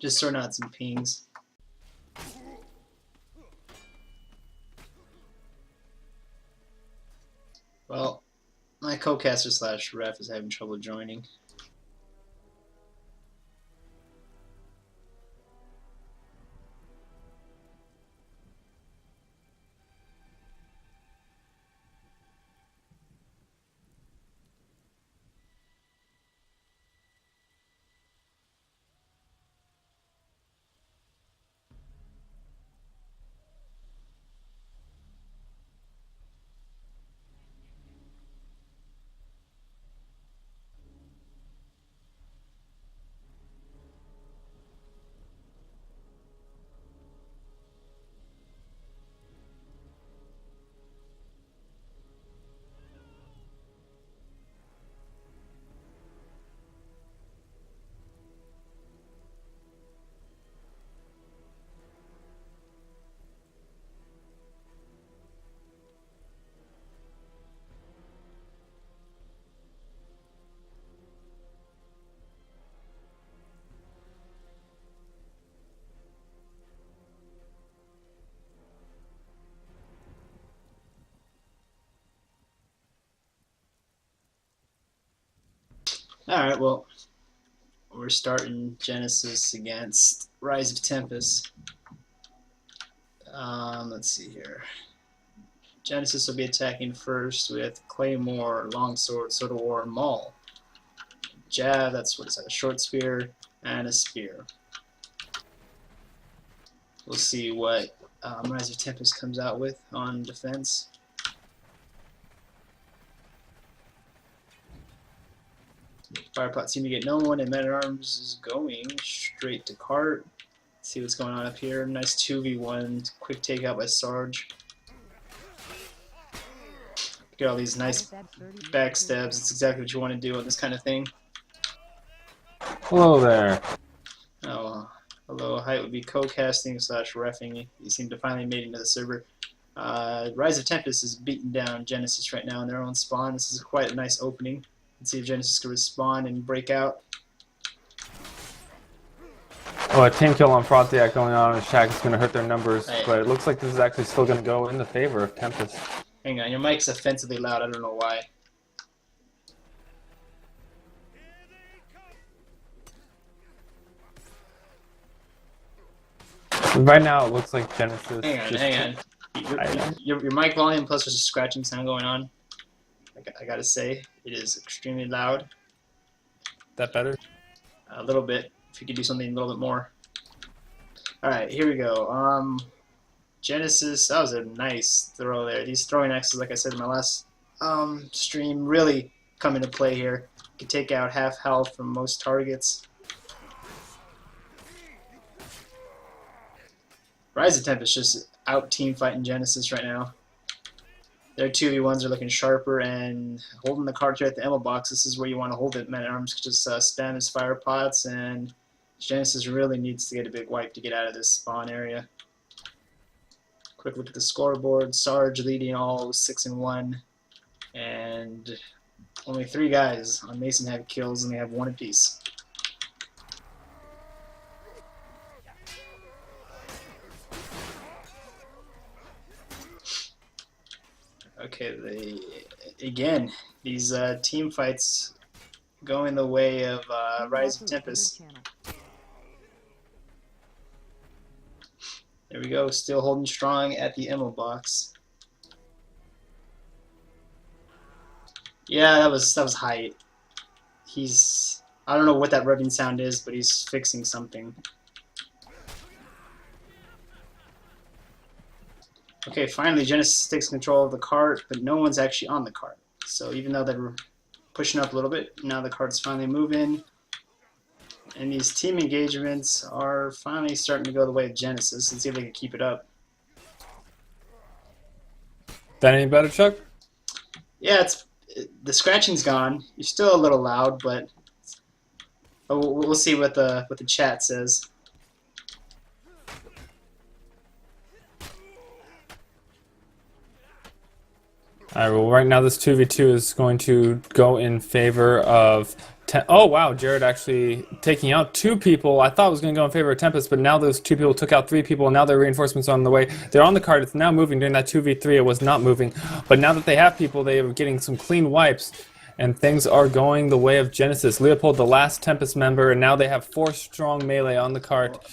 Just sorting out some pings. Well, my co-caster slash ref is having trouble joining. Alright, well, we're starting Genesis against Rise of Tempest. Let's see here. Genesis will be attacking first with Claymore, Longsword, Sword of War, Maul. Jab, that's what it's at, a short spear, and a spear. We'll see what Rise of Tempest comes out with on defense. Firepot seem to get no one, and Man-at-Arms is going straight to cart. See what's going on up here. Nice 2v1, quick takeout by Sarge. Get all these nice backstabs. It's exactly what you want to do on this kind of thing. Hello there. Oh, hello. Height would be co-casting slash reffing. You seem to finally made it into the server. Rise of Tempest is beating down Genesis right now in their own spawn. This is quite a nice opening. Let's see if Genesis can respond and break out. Oh, a team kill on Frontiac going on in the shack is going to hurt their numbers, Hey. but it looks like this is actually still going to go in the favor of Tempest. Hang on, your mic's offensively loud. I don't know why. Right now, it looks like Genesis. Hang on. Your mic volume plus there's a scratching sound going on. I gotta say, it is extremely loud. That better? A little bit. If you could do something a little bit more. Alright, here we go. Genesis, that was a nice throw there. These throwing axes, like I said in my last stream, really come into play here. You can take out half health from most targets. Rise of Tempest just out team fighting Genesis right now. Their 2v1s are looking sharper, and holding the card here at the ammo box, this is where you want to hold it. Man-at-Arms just spam his fire pots, and Genesis really needs to get a big wipe to get out of this spawn area. Quick look at the scoreboard. Sarge leading all 6-1, and only 3 guys on Mason have kills, and they have 1 apiece. Okay, again, these team fights going the way of Rise of Tempest. There we go, still holding strong at the ammo box. Yeah, that was height. I don't know what that rubbing sound is, but he's fixing something. Okay, finally Genesis takes control of the cart, but no one's actually on the cart. So even though they're pushing up a little bit, now the cart's finally moving. And these team engagements are finally starting to go the way of Genesis. Let's see if they can keep it up. That any better, Chuck? Yeah, the scratching's gone. You're still a little loud, but we'll see what the chat says. Alright, well right now this 2v2 is going to go in favor of Oh wow, Jared actually taking out 2 people. I thought it was going to go in favor of Tempest, but now those 2 people took out 3 people, and now their reinforcements are on the way. They're on the card. It's now moving. During that 2v3, it was not moving. But now that they have people, they are getting some clean wipes, and things are going the way of Genesis. Leopold, the last Tempest member, and now they have 4 strong melee on the cart.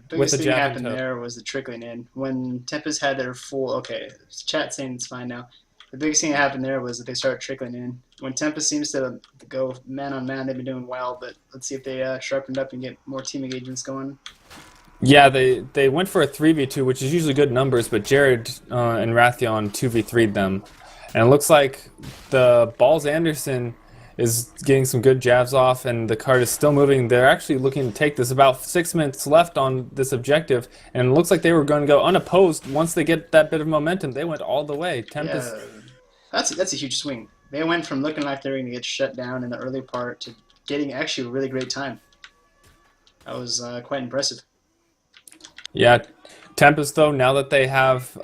The biggest thing that happened there was the trickling in. When Tempest had their full... Okay, chat saying it's fine now. The biggest thing that happened there was that they started trickling in. When Tempest seems to go man on man, they've been doing well, but let's see if they sharpened up and get more team engagements going. Yeah, they went for a 3v2, which is usually good numbers, but Jared and Rathion 2v3'd them. And it looks like the Balls Anderson is getting some good jabs off, and the card is still moving. They're actually looking to take this. About 6 minutes left on this objective, and it looks like they were going to go unopposed. Once they get that bit of momentum, they went all the way. Tempest. Yeah, that's a huge swing. They went from looking like they were going to get shut down in the early part to getting actually a really great time. That was quite impressive. Yeah, Tempest, though, now that they have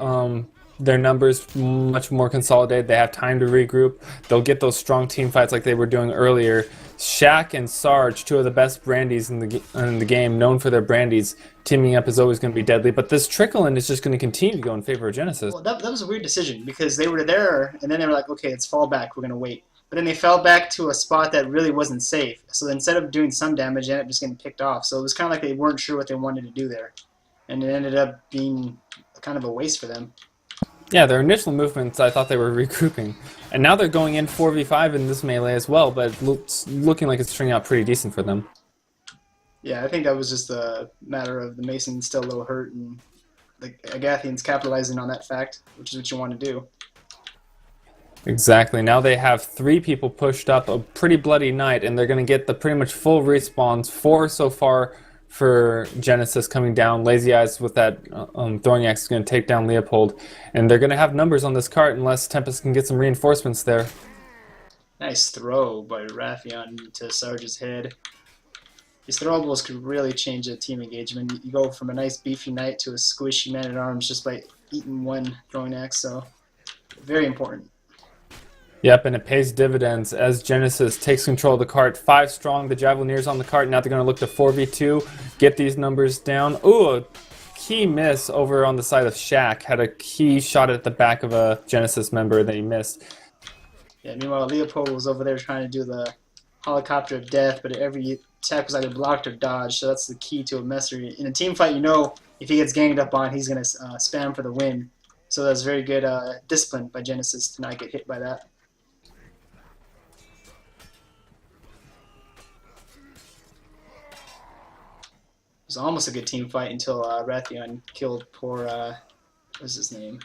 their numbers much more consolidated, they have time to regroup. They'll get those strong team fights like they were doing earlier. Shaq and Sarge, 2 of the best brandies in the game, known for their brandies, teaming up is always going to be deadly. But this trickle-in is just going to continue to go in favor of Genesis. Well, that was a weird decision because they were there, and then they were like, okay, let's fall back. We're going to wait. But then they fell back to a spot that really wasn't safe. So instead of doing some damage, they ended up just getting picked off. So it was kind of like they weren't sure what they wanted to do there. And it ended up being kind of a waste for them. Yeah, their initial movements, I thought they were regrouping. And now they're going in 4v5 in this melee as well, but it's looking like it's turning out pretty decent for them. Yeah, I think that was just a matter of the Masons still a little hurt, and the Agathians capitalizing on that fact, which is what you want to do. Exactly. Now they have 3 people pushed up, a pretty bloody night, and they're going to get the pretty much full respawns. 4 so far for Genesis coming down. Lazy Eyes with that throwing axe is going to take down Leopold. And they're going to have numbers on this cart unless Tempest can get some reinforcements there. Nice throw by Rathion to Sarge's head. These throwables could really change a team engagement. You go from a nice beefy knight to a squishy man-at-arms just by eating one throwing axe, so very important. Yep, and it pays dividends as Genesis takes control of the cart. 5 strong, the Javelineers on the cart. Now they're going to look to 4v2, get these numbers down. Ooh, a key miss over on the side of Shaq. Had a key shot at the back of a Genesis member that he missed. Yeah, meanwhile, Leopold was over there trying to do the helicopter of death, but every attack was either blocked or dodged, so that's the key to a messer. In a team fight, you know if he gets ganged up on, he's going to spam for the win. So that's very good discipline by Genesis to not get hit by that. It was almost a good team fight until Rathion killed poor, what's his name?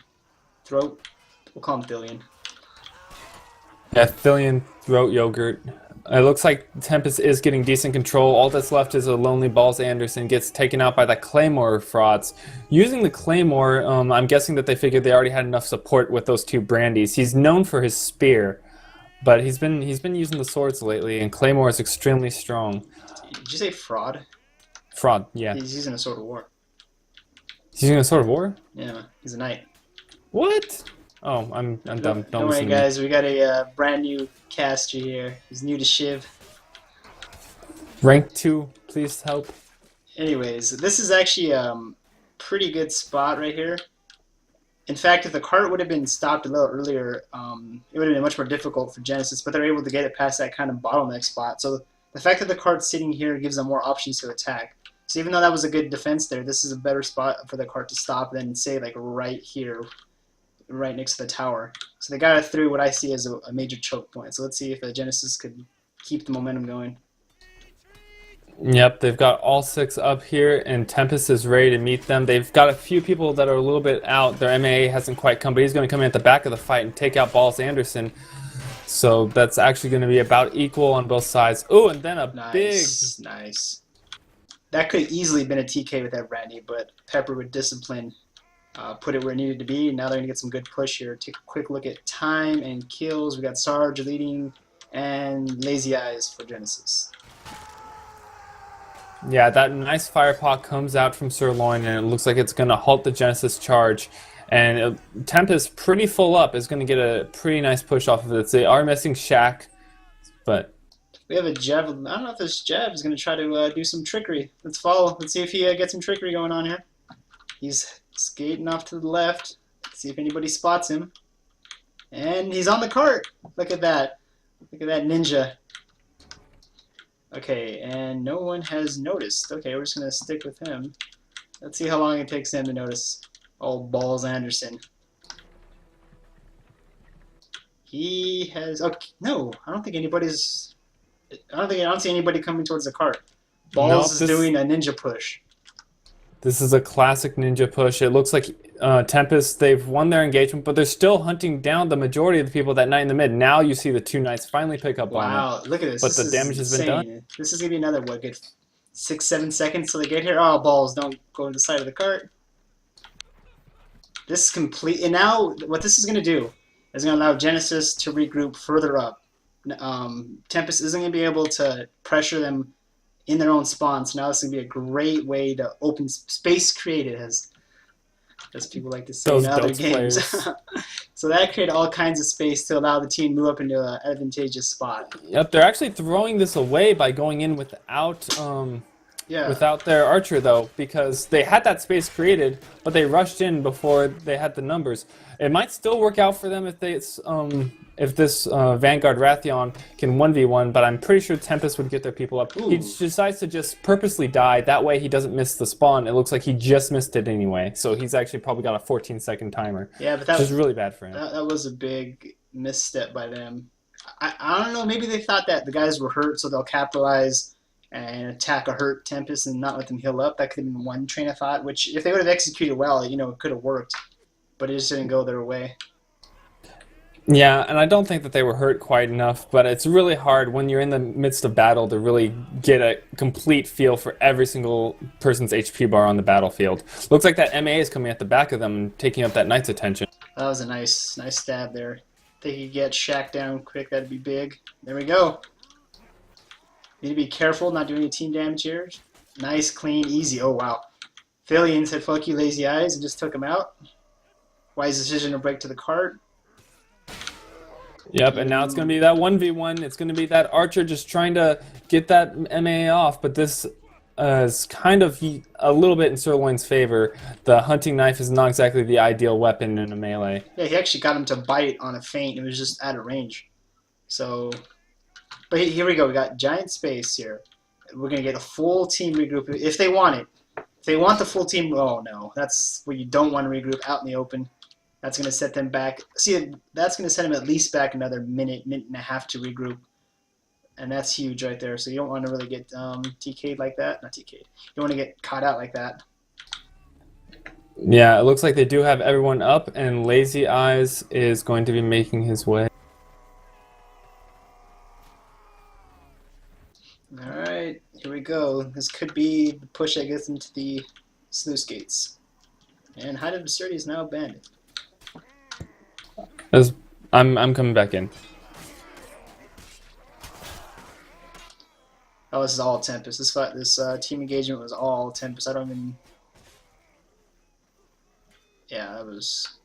Throat? We'll call him Thillion. Yeah, Thillion, Throat Yogurt. It looks like Tempest is getting decent control. All that's left is a lonely Balls Anderson gets taken out by the Claymore frauds. Using the Claymore, I'm guessing that they figured they already had enough support with those 2 brandies. He's known for his spear, but he's been using the swords lately, and Claymore is extremely strong. Did you say fraud? Fraud, yeah. He's using a sword of war. He's using a sword of war? Yeah, he's a knight. What? Oh, I'm dumb. Don't worry, guys. We got a brand new caster here. He's new to Shiv. Rank 2, please help. Anyways, this is actually a pretty good spot right here. In fact, if the cart would have been stopped a little earlier, it would have been much more difficult for Genesis, but they're able to get it past that kind of bottleneck spot. So the fact that the cart's sitting here gives them more options to attack. So even though that was a good defense there, this is a better spot for the cart to stop than, say, like right here, right next to the tower. So they got it through what I see as a major choke point. So let's see if Genesis could keep the momentum going. Yep, they've got all 6 up here, and Tempest is ready to meet them. They've got a few people that are a little bit out. Their MAA hasn't quite come, but he's going to come in at the back of the fight and take out Balls Anderson. So that's actually going to be about equal on both sides. Oh, and then a big... Nice. That could have easily been a TK with that Brandy, but Pepper with discipline put it where it needed to be. Now they're going to get some good push here. Take a quick look at time and kills. We got Sarge leading and Lazy Eyes for Genesis. Yeah, that nice firepot comes out from Sirloin, and it looks like it's going to halt the Genesis charge. And Tempest, pretty full up, is going to get a pretty nice push off of it. They are missing Shaq, but We have a Jab. I don't know if this Jab is going to try to do some trickery. Let's follow. Let's see if he gets some trickery going on here. He's skating off to the left. Let's see if anybody spots him. And he's on the cart. Look at that. Look at that ninja. Okay, and no one has noticed. Okay, we're just going to stick with him. Let's see how long it takes him to notice. Oh, Balls Anderson. He has... Okay, no, I don't think anybody's... I don't see anybody coming towards the cart. Balls is doing a ninja push. This is a classic ninja push. It looks like Tempest, they've won their engagement, but they're still hunting down the majority of the people that knight in the mid. Now you see the two knights finally pick up on it. Wow, look at this. But the damage has been done. This is going to be another, what, good 6-7 seconds till they get here? Oh, Balls, don't go to the side of the cart. This is complete. And now what this is going to do is going to allow Genesis to regroup further up. Tempest isn't going to be able to pressure them in their own spawns. Now this is going to be a great way to open space created, as people like to say in other games. So that created all kinds of space to allow the team move up into an advantageous spot. Yep, they're actually throwing this away by going in without their archer, though, because they had that space created, but they rushed in before they had the numbers. It might still work out for them if this Vanguard Rathion can 1v1, but I'm pretty sure Tempest would get their people up. Ooh. He decides to just purposely die. That way he doesn't miss the spawn. It looks like he just missed it anyway, so he's actually probably got a 14-second timer. Yeah, but that was really bad for him. That was a big misstep by them. I don't know, maybe they thought that the guys were hurt, so they'll capitalize and attack a hurt Tempest and not let them heal up. That could have been one train of thought, which if they would have executed well, it could have worked. But it just didn't go their way. Yeah, and I don't think that they were hurt quite enough, but it's really hard when you're in the midst of battle to really get a complete feel for every single person's HP bar on the battlefield. Looks like that MA is coming at the back of them and taking up that knight's attention. That was a nice stab there. If they could get Shaq down quick, that'd be big. There we go. Need to be careful, not doing any team damage here. Nice, clean, easy. Oh, wow. Phillian said, fuck you, lazy eyes, and just took him out. Wise decision to break to the cart. Yep, and now it's going to be that 1v1. It's going to be that archer just trying to get that MA off, but this is kind of a little bit in Sirloin's favor. The hunting knife is not exactly the ideal weapon in a melee. Yeah, he actually got him to bite on a feint. It was just out of range. So, but here we go. We got giant space here. We're going to get a full team regroup if they want it. If they want the full team, oh no. That's where you don't want to regroup out in the open. That's going to set them back. See, that's going to set them at least back another minute and a half to regroup. And that's huge right there. So you don't want to really get TK'd like that. Not TK'd. You don't want to get caught out like that. Yeah, it looks like they do have everyone up, and Lazy Eyes is going to be making his way. Alright, here we go. This could be the push that gets them to the sluice gates. And Height of Absurdity is now abandoned. I'm coming back in. Oh, this is all Tempest. This team engagement was all Tempest. I don't even... Yeah, that was...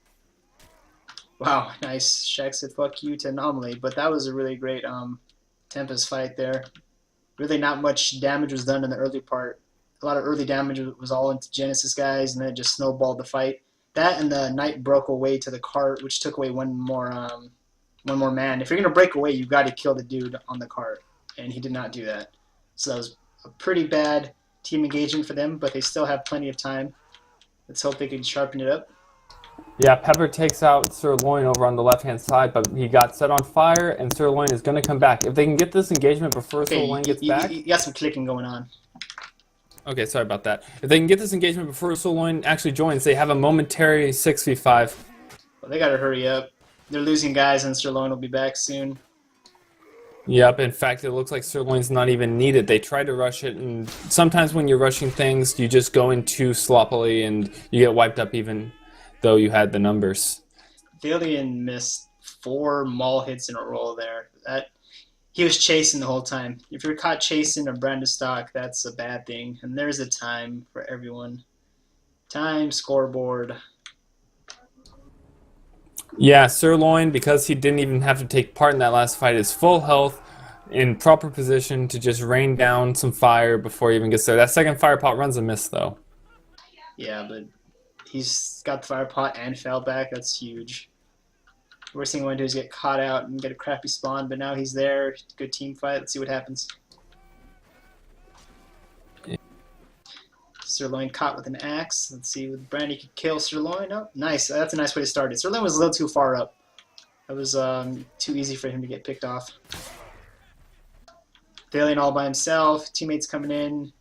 Wow, nice. Shaq said fuck you to Anomaly, but that was a really great Tempest fight there. Really not much damage was done in the early part. A lot of early damage was all into Genesis guys, and then it just snowballed the fight. That and the knight broke away to the cart, which took away one more man. If you're gonna break away, you've got to kill the dude on the cart, and he did not do that. So that was a pretty bad team engagement for them, but they still have plenty of time. Let's hope they can sharpen it up. Yeah, Pepper takes out Sirloin over on the left-hand side, but he got set on fire, and Sirloin is going to come back. If they can get this engagement before Sirloin gets back... You got some clicking going on. Okay, sorry about that. If they can get this engagement before Sirloin actually joins, they have a momentary 6v5. Well, they got to hurry up. They're losing guys, and Sirloin will be back soon. Yep, in fact, it looks like Sirloin's not even needed. They tried to rush it, and sometimes when you're rushing things, you just go in too sloppily, and you get wiped up even though you had the numbers. Villian missed 4 maul hits in a row there. He was chasing the whole time. If you're caught chasing a brand of stock, that's a bad thing. And there's a time for everyone. Time, scoreboard. Yeah, Sirloin, because he didn't even have to take part in that last fight, is full health. in proper position to just rain down some fire before he even gets there. That second fire pot runs a miss, though. Yeah, but he's got the fire pot and fell back. That's huge. Worst thing he want to do is get caught out and get a crappy spawn, but now he's there. Good team fight. Let's see what happens. Sirloin caught with an axe. Let's see if Brandy could kill Sirloin. Oh, nice. That's a nice way to start it. Sirloin was a little too far up. That was too easy for him to get picked off. Thalian all by himself. Teammates coming in.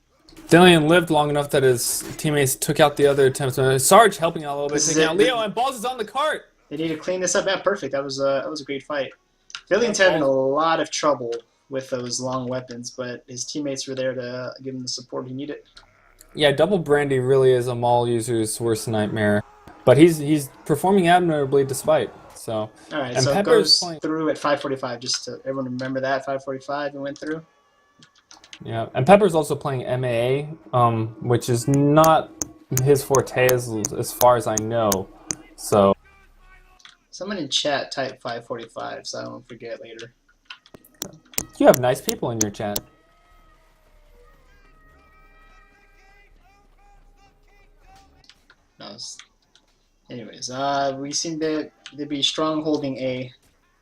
Thalian lived long enough that his teammates took out the other attempts. Sarge helping out a little bit, taking out Leo, and Balls is on the cart. They need to clean this up. Yeah, perfect. That was a great fight. Thalian's having a lot of trouble with those long weapons, but his teammates were there to give him the support he needed. Yeah, Double Brandy really is a Maul user's worst nightmare, but he's performing admirably despite. So all right, and so Pepper's it goes through at 5:45. Just to everyone remember that 5:45 and went through. Yeah, and Pepper's also playing MAA, which is not his forte as far as I know. So Someone in chat type 5:45, so I don't forget later. you have nice people in your chat. No, anyways, we seem to be strong holding A.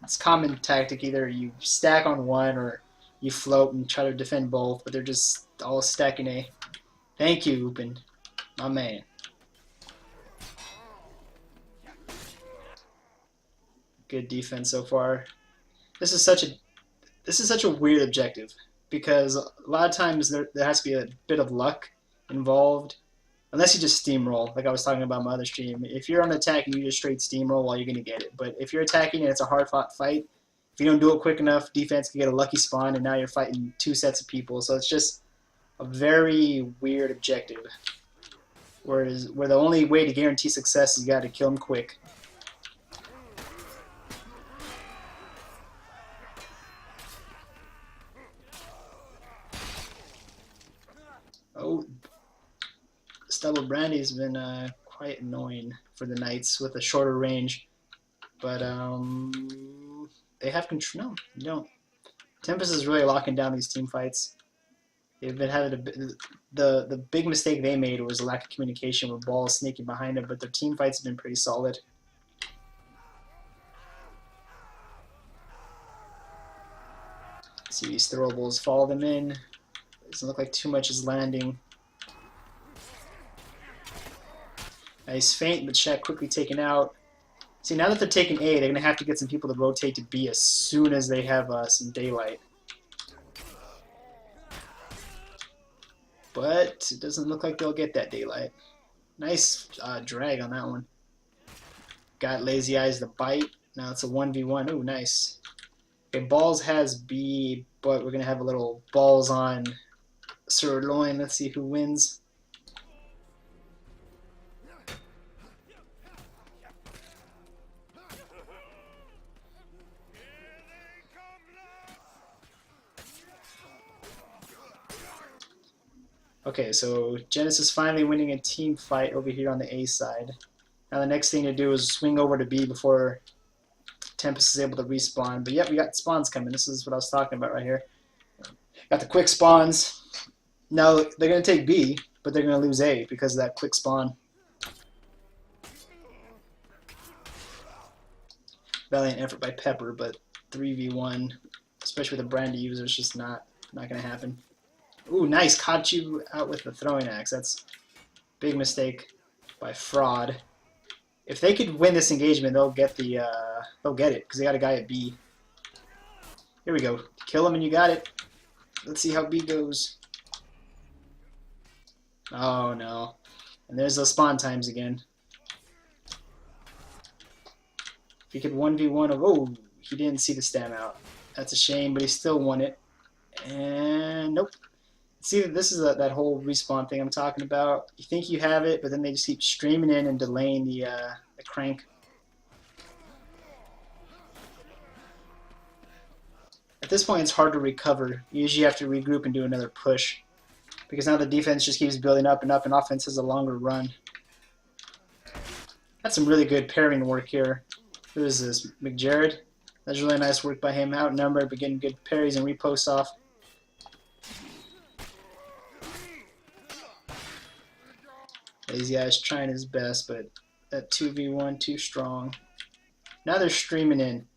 It's common tactic. Either you stack on one or you float and try to defend both, but they're just all stacking A. Thank you, Upin. My man. Good defense so far. This is such a weird objective because a lot of times there has to be a bit of luck involved. Unless you just steamroll, like I was talking about in my other stream. If you're on attack and you just straight steamroll, well, you're going to get it. But if you're attacking and it's a hard-fought fight, if you don't do it quick enough, defense can get a lucky spawn, and now you're fighting two sets of people. So it's just a very weird objective, where the only way to guarantee success is you got to kill them quick. Oh. Double Brandy's been quite annoying for the Knights with a shorter range, but they have control. No, you don't. Tempest is really locking down these team fights. They've been having the big mistake they made was a lack of communication with Balls sneaking behind them, but their team fights have been pretty solid. See these throwables, follow them in. Doesn't look like too much is landing. Nice feint, but Shaq quickly taken out. See, now that they're taking A, they're going to have to get some people to rotate to B as soon as they have some daylight. But it doesn't look like they'll get that daylight. Nice drag on that one. Got Lazy Eyes the bite. Now it's a 1v1. Ooh, nice. Okay, Balls has B, but we're going to have a little Balls on Sirloin. Let's see who wins. Okay, so Genesis finally winning a team fight over here on the A side. Now the next thing to do is swing over to B before Tempest is able to respawn. But yep, we got spawns coming. This is what I was talking about right here. Got the quick spawns. Now they're going to take B, but they're going to lose A because of that quick spawn. Valiant effort by Pepper, but 3v1, especially with a Brandy user, is just not going to happen. Ooh, nice. Caught you out with the throwing axe. That's a big mistake by Fraud. If they could win this engagement, they'll get it because they got a guy at B. Here we go. Kill him and you got it. Let's see how B goes. Oh no. And there's those spawn times again. If he could 1v1 of, oh, he didn't see the stam out. That's a shame, but he still won it. And nope. See, this is that whole respawn thing I'm talking about. You think you have it, but then they just keep streaming in and delaying the crank. At this point, it's hard to recover. You usually have to regroup and do another push. Because now the defense just keeps building up, and offense has a longer run. That's some really good pairing work here. Who is this? McJared? That's really nice work by him. Outnumbered, but getting good parries and reposts off. Lazy Eye's trying his best, but that 2v1 too strong. Now they're streaming in.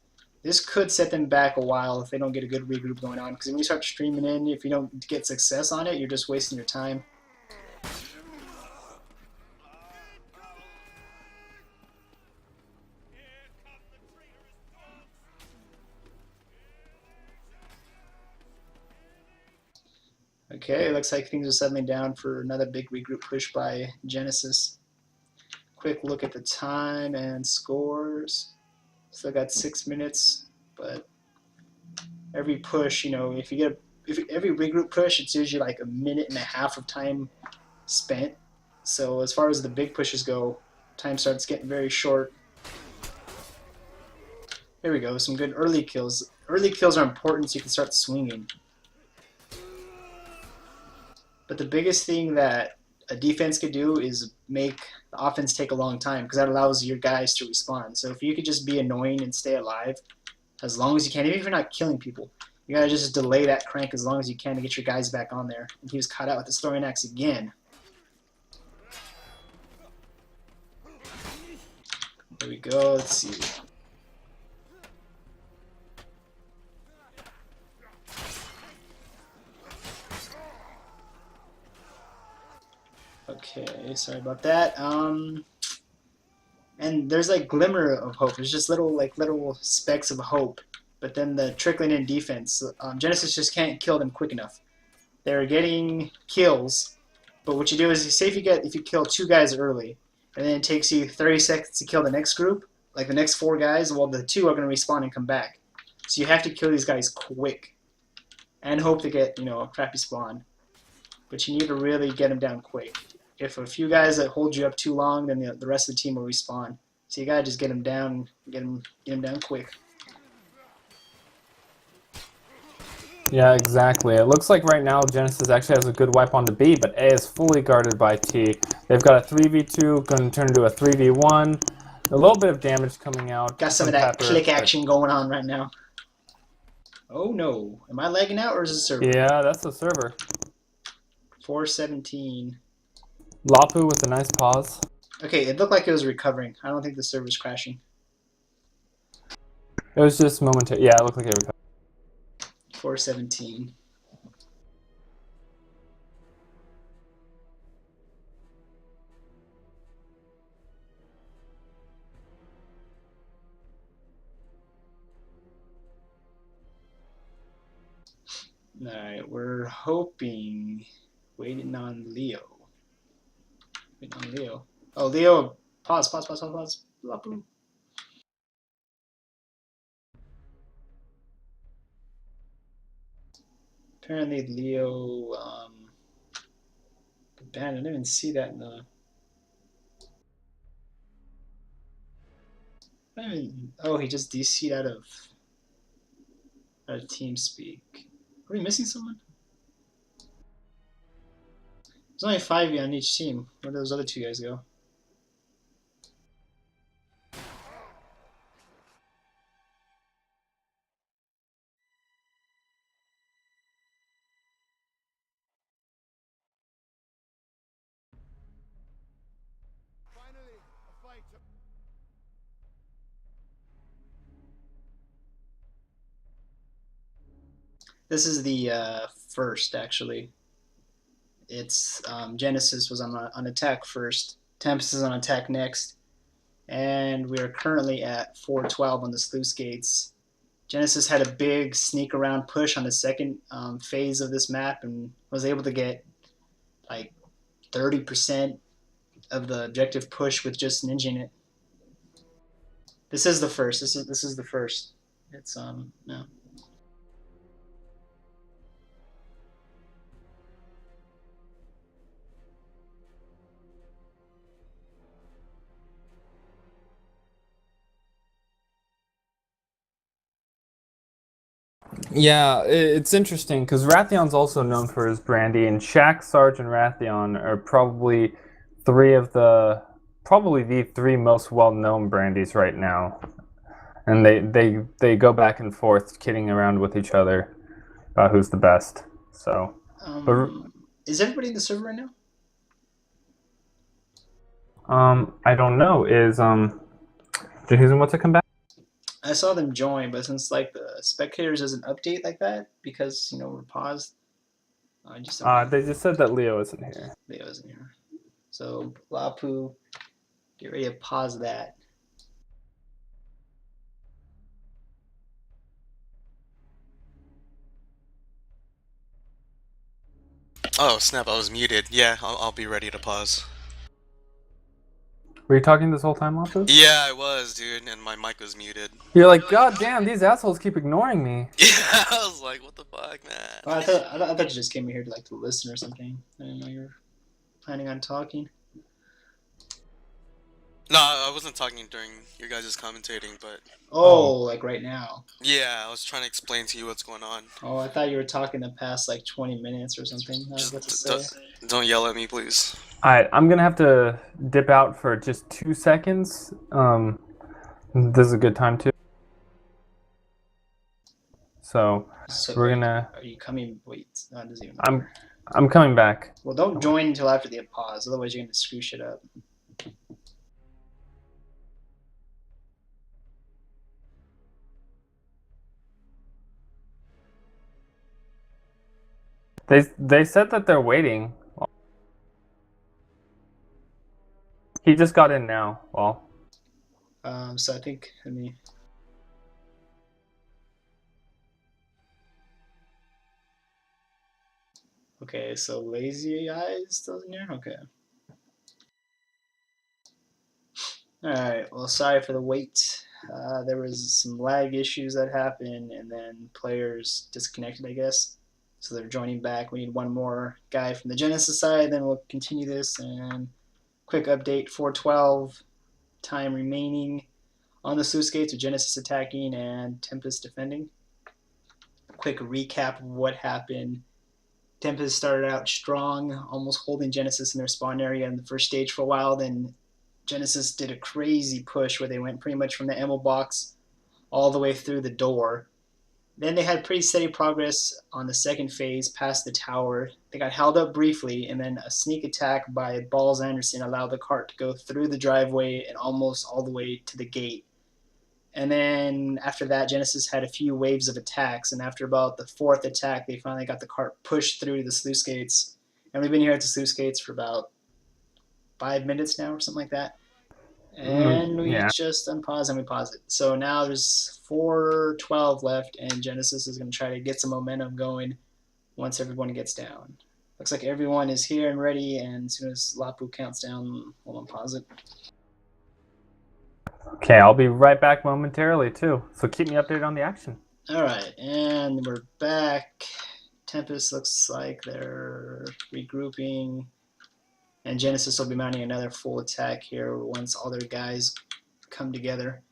This could set them back a while if they don't get a good regroup going on. Because when you start streaming in, if you don't get success on it, you're just wasting your time. Okay, looks like things are settling down for another big regroup push by Genesis. Quick look at the time and scores. Still got 6 minutes, but every push, if you get every regroup push, it's usually like a minute and a half of time spent. So as far as the big pushes go, time starts getting very short. There we go, some good early kills. Early kills are important so you can start swinging. But the biggest thing that a defense could do is make the offense take a long time, because that allows your guys to respawn. So if you could just be annoying and stay alive as long as you can, even if you're not killing people, you gotta just delay that crank as long as you can to get your guys back on there. And he was caught out with the throwing axe again. There we go, let's see. Okay, sorry about that. And there's like glimmer of hope. There's just little specks of hope. But then the trickling in defense, Genesis just can't kill them quick enough. They're getting kills, but what you do is, if you kill 2 guys early, and then it takes you 30 seconds to kill the next group, like the next 4 guys, well, the 2 are going to respawn and come back. So you have to kill these guys quick, and hope to get a crappy spawn. But you need to really get them down quick. If a few guys that hold you up too long, then the rest of the team will respawn. So you gotta just get them down, get them down quick. Yeah, exactly. It looks like right now Genesis actually has a good wipe on the B, but A is fully guarded by T. They've got a 3v2, going to turn into a 3v1. A little bit of damage coming out. Got some of that click action going on right now. Oh no. Am I lagging out or is it server? Yeah, that's the server. 417. Lapu with a nice pause. Okay, it looked like it was recovering. I don't think the server's crashing. It was just momentary. Yeah, it looked like it recovered. 417. Alright, we're hoping. Waiting on Leo. Waiting on Leo. Oh, Leo. Pause. Lapu. Apparently Leo banned. I didn't even see that in the. Oh, he just DC'd out of TeamSpeak. Are we missing someone? There's only 5 on each team. Where did those other 2 guys go? This is the first, actually. It's Genesis was on attack first. Tempest is on attack next. And we are currently at 412 on the sluice gates. Genesis had a big sneak around push on the second phase of this map and was able to get like 30% of the objective push with just ninjing it. This is the first. This is the first. It's no. Yeah, it's interesting because Rathion's also known for his brandy, and Shaq, Sarge, and Rathion are probably the 3 most well-known brandies right now. and they go back and forth, kidding around with each other about who's the best. So, but Is everybody in the server right now? I don't know. Did Hazen want to come back? I saw them join, but since like the spectators doesn't update like that because we're paused, I just don't know. They just said that Leo isn't here. Leo isn't here, so Lapu, get ready to pause that. Oh snap! I was muted. Yeah, I'll be ready to pause. Were you talking this whole time, Lapu? Yeah, I was, dude, and my mic was muted. You're like, God damn, these assholes keep ignoring me. Yeah, I was like, what the fuck, man? Oh, I thought you just came here to listen or something. I didn't know you were planning on talking. No, I wasn't talking during your guys' commentating, but like right now. yeah, I was trying to explain to you what's going on. Oh, I thought you were talking the past like 20 minutes or something. I was about to say. Don't yell at me, please. Alright, I'm gonna have to dip out for just 2 seconds. This is a good time too. So we're gonna. Are you coming? Wait, no, it doesn't even matter. I'm coming back. Well, don't join until after the pause, otherwise you're gonna screw shit up. They said that they're waiting. He just got in now. Well. So I think Okay, so Lazy Eyes still in here? Okay. Alright, well, sorry for the wait. There was some lag issues that happened, and then players disconnected, I guess. So they're joining back. We need one more guy from the Genesis side, then we'll continue this. And quick update, 4:12, time remaining on the sluice gates with Genesis attacking and Tempest defending. Quick recap of what happened. Tempest started out strong, almost holding Genesis in their spawn area in the first stage for a while. Then Genesis did a crazy push where they went pretty much from the ammo box all the way through the door. Then they had pretty steady progress on the second phase past the tower. They got held up briefly, and then a sneak attack by Balls Anderson allowed the cart to go through the driveway and almost all the way to the gate. And then after that, Genesis had a few waves of attacks, and after about the fourth attack, they finally got the cart pushed through the sluice gates. And we've been here at the sluice gates for about 5 minutes now or something like that. And we just unpause and we pause it. So now there's 4:12 left, and Genesis is going to try to get some momentum going once everyone gets down. Looks like everyone is here and ready, and as soon as Lapu counts down, we'll unpause it. Okay, I'll be right back momentarily too. So keep me updated on the action. Alright, and we're back. Tempest looks like they're regrouping. And Genesis will be mounting another full attack here once all their guys come together.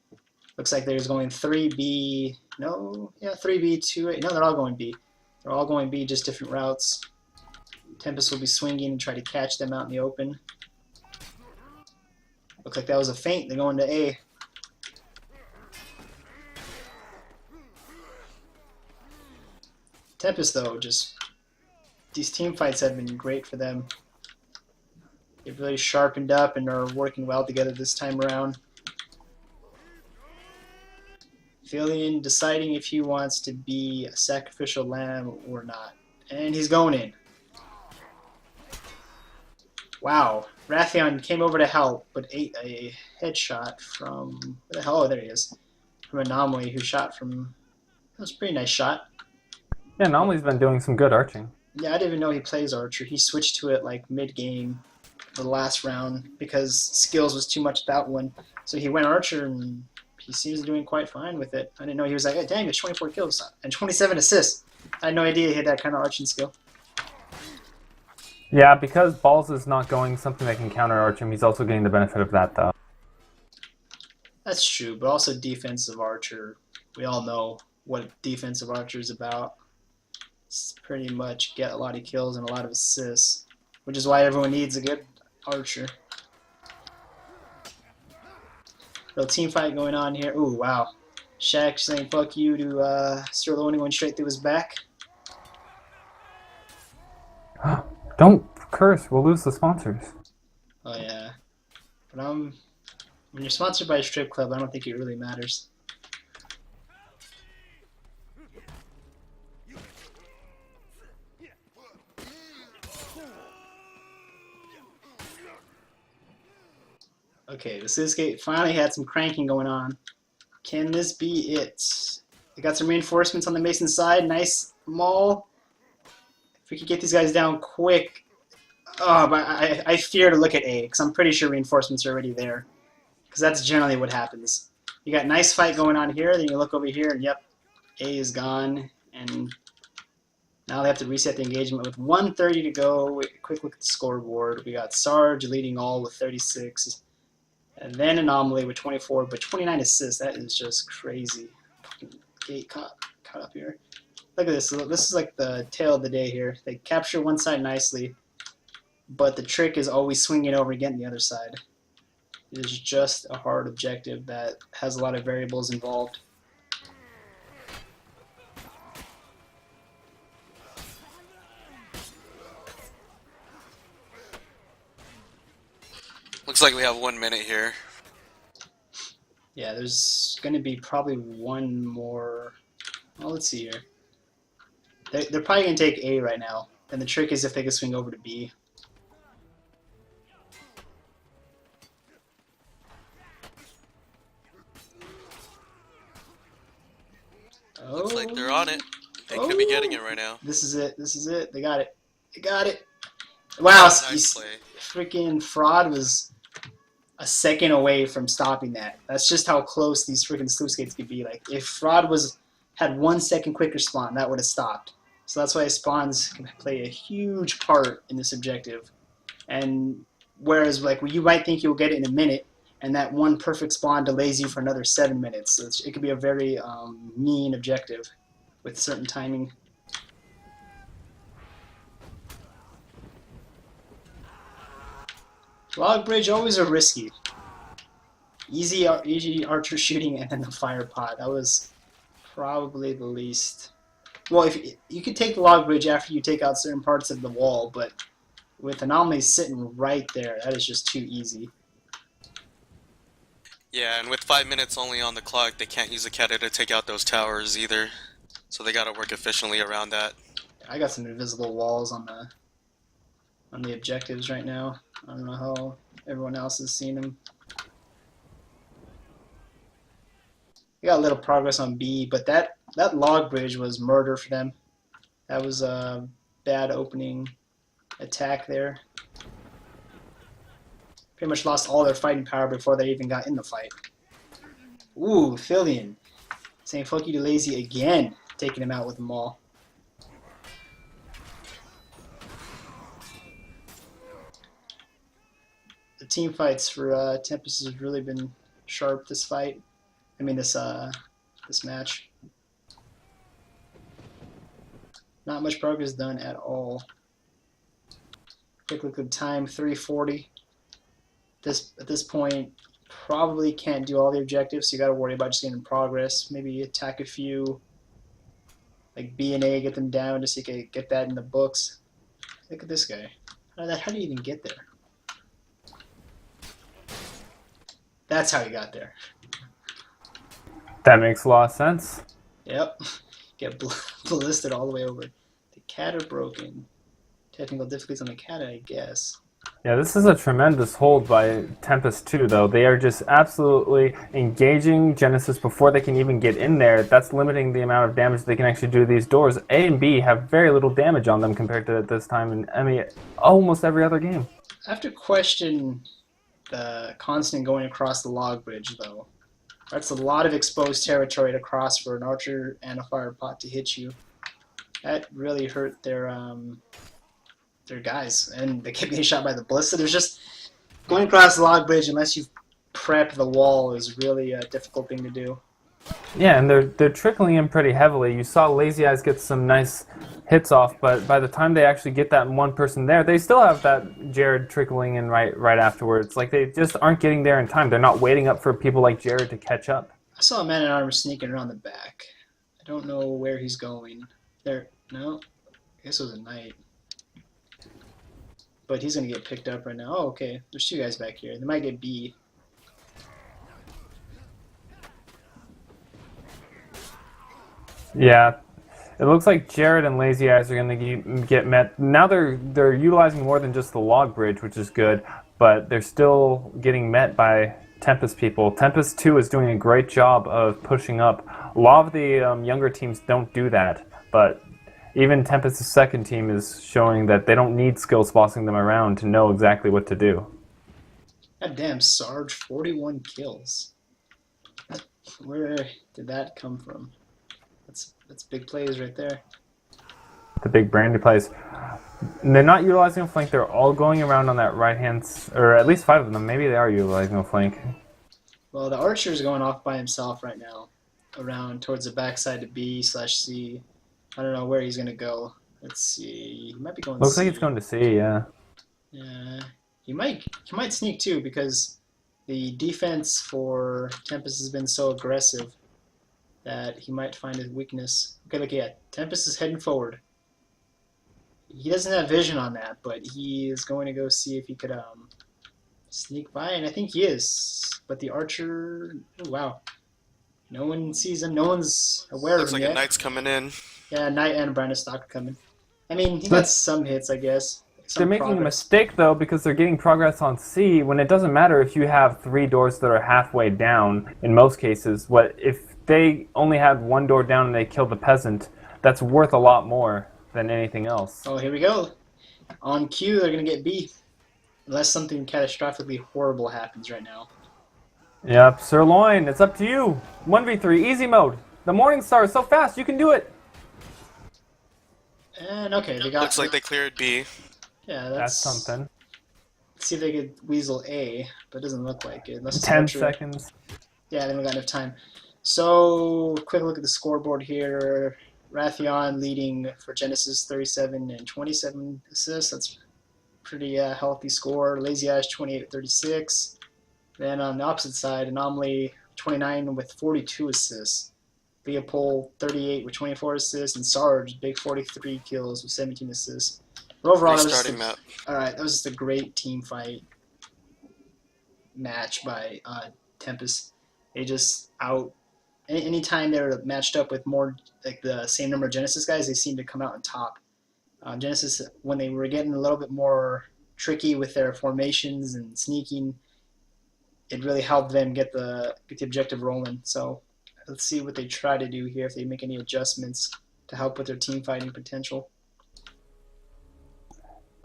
Looks like there's going 3B. No, yeah, 3B, 2A. No, they're all going B. They're all going B, just different routes. Tempest will be swinging and try to catch them out in the open. Looks like that was a feint. They're going to A. Tempest, though, these team fights have been great for them. They've really sharpened up and are working well together this time around. Filion deciding if he wants to be a sacrificial lamb or not. And he's going in. Wow. Rathion came over to help, but ate a headshot from... Where the hell? Oh, there he is. From Anomaly, who shot from... That was a pretty nice shot. Yeah, Anomaly's been doing some good arching. Yeah, I didn't even know he plays Archer. He switched to it like mid-game. The last round because skills was too much that one. So he went Archer and he seems to be doing quite fine with it. I didn't know he was like, oh, dang, it's 24 kills and 27 assists. I had no idea he had that kind of arching skill. Yeah, because Balls is not going something that can counter arch him, he's also getting the benefit of that though. That's true, but also defensive Archer. We all know what defensive Archer is about. It's pretty much get a lot of kills and a lot of assists, which is why everyone needs a good Archer. Little team fight going on here. Ooh, wow. Shaq saying fuck you to Sterling going straight through his back. Don't curse. We'll lose the sponsors. Oh yeah, but when you're sponsored by a strip club, I don't think it really matters. Okay, the Suzuki finally had some cranking going on. Can this be it? They got some reinforcements on the Mason side. Nice maul. If we could get these guys down quick. Oh, but I fear to look at A, because I'm pretty sure reinforcements are already there. Because that's generally what happens. You got a nice fight going on here, then you look over here, and yep, A is gone. And now they have to reset the engagement with 1:30 to go. Quick look at the scoreboard. We got Sarge leading all with 36. And then Anomaly with 24, but 29 assists. That is just crazy. Fucking Gate caught up here. Look at this. This is like the tail of the day here. They capture one side nicely, but the trick is always swinging over and getting the other side. It is just a hard objective that has a lot of variables involved. Looks like we have 1 minute here. Yeah, there's going to be probably one more. Well, let's see here. They're probably going to take A right now. And the trick is if they can swing over to B. Looks like they're on it. They could be getting it right now. This is it. This is it. They got it. They got it. Wow. Nice play. Freaking Fraud was a second away from stopping that. That's just how close these freaking sluice gates could be. Like, if Fraud had 1 second quicker spawn, that would have stopped. So that's why spawns can play a huge part in this objective. And whereas, like, you might think you'll get it in a minute, and that one perfect spawn delays you for another 7 minutes. So it could be a very mean objective with certain timing. Log bridge always are risky. Easy archer shooting and then the fire pod. That was probably the least. Well, if you could take the log bridge after you take out certain parts of the wall, but with anomalies sitting right there, that is just too easy. Yeah, and with 5 minutes only on the clock, they can't use the Kata to take out those towers either. So they gotta work efficiently around that. I got some invisible walls on the objectives right now. I don't know how everyone else has seen them. We got a little progress on B, but that log bridge was murder for them. That was a bad opening attack there. Pretty much lost all their fighting power before they even got in the fight. Ooh, Fillion saying fuck you to Lazy again, taking him out with them all. The team fights for Tempest has really been sharp this fight. I mean this match. Not much progress done at all. Quick look at time, 3:40. At this point, probably can't do all the objectives, so you got to worry about just getting progress. Maybe attack a few, like B and A, get them down just so you can get that in the books. Look at this guy. How do you even get there? That's how he got there. That makes a lot of sense. Yep. Get ballisted all the way over. The Kata broken. Technical difficulties on the Kata, I guess. Yeah, this is a tremendous hold by Tempest too, though. They are just absolutely engaging Genesis before they can even get in there. That's limiting the amount of damage they can actually do to these doors. A and B have very little damage on them compared to this time in, I mean, almost every other game. I have to question the constant going across the log bridge, though. That's a lot of exposed territory to cross for an archer and a fire pot to hit you. That really hurt their guys, and they kept getting shot by the ballista. There's just going across the log bridge unless you've prepped the wall is really a difficult thing to do. Yeah, and they're trickling in pretty heavily. You saw Lazy Eyes get some nice hits off, but by the time they actually get that one person there, they still have that Jared trickling in right afterwards. Like, they just aren't getting there in time. They're not waiting up for people like Jared to catch up. saw a man-at-arms sneaking around the back. I don't know where he's going. There, no, I guess it was a knight. But he's gonna get picked up right now. Oh, okay. There's two guys back here. They might get B. Yeah, it looks like Jared and Lazy Eyes are going to get met. Now they're utilizing more than just the log bridge, which is good, but they're still getting met by Tempest people. Tempest 2 is doing a great job of pushing up. A lot of the younger teams don't do that, but even Tempest's second team is showing that they don't need skills bossing them around to know exactly what to do. God damn, Sarge, 41 kills. Where did that come from? That's big plays right there. The big brandy plays. And they're not utilizing a flank. They're all going around on that right hand, or at least 5 of them. Maybe they are utilizing a flank. Well, the archer's going off by himself right now, around towards the backside to B/C. I don't know where he's gonna go. Let's see. He might be going. Looks C. like it's going to C. Yeah. Yeah. He might sneak too because the defense for Tempest has been so aggressive that he might find a weakness. Okay, look at Tempest is heading forward. He doesn't have vision on that, but he is going to go see if he could sneak by, and I think he is. But the archer, oh, wow, no one sees him. No one's aware Looks of him like yet. a knight's coming in. Yeah, Knight and Brandon Stock are coming. I mean, he got some hits, I guess. They're making a mistake, though, because they're getting progress on C when it doesn't matter if you have 3 doors that are halfway down, in most cases. If they only had 1 door down and they killed the peasant, that's worth a lot more than anything else. Oh, here we go. On Q, they're going to get B. Unless something catastrophically horrible happens right now. Yep, Sirloin, it's up to you. 1v3, easy mode. The Morning Star is so fast, you can do it. And okay, they got... Looks like they cleared B. Yeah, That's something. Let's see if they could weasel A, but it doesn't look like it. Unless it's 10 archer. seconds. Yeah, they don't got enough time. So, quick look at the scoreboard here. Raytheon leading for Genesis 37 and 27 assists. That's pretty healthy score. Lazy Eyes 28-36. Then on the opposite side, Anomaly 29 with 42 assists. Leopold 38 with 24 assists, and Sarge big 43 kills with 17 assists. But overall, that was just a great team fight match by Tempest. They just anytime they're matched up with more like the same number of Genesis guys, they seem to come out on top. Genesis, when they were getting a little bit more tricky with their formations and sneaking, it really helped them get the objective rolling. So let's see what they try to do here, if they make any adjustments to help with their team fighting potential.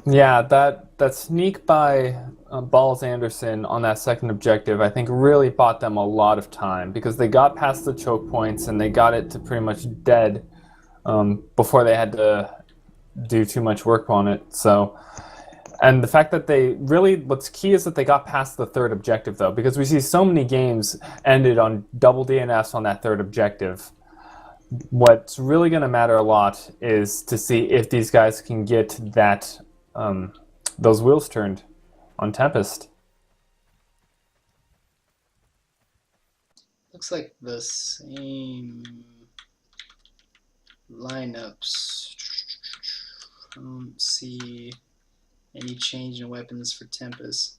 Yeah, that sneak by Balls Anderson on that second objective, I think really bought them a lot of time because they got past the choke points and they got it to pretty much dead before they had to do too much work on it. So, and the fact that what's key is that they got past the third objective though, because we see so many games ended on double DNFs on that third objective. What's really going to matter a lot is to see if these guys can get that those wheels turned on Tempest. Looks like the same lineups. I don't see any change in weapons for Tempest.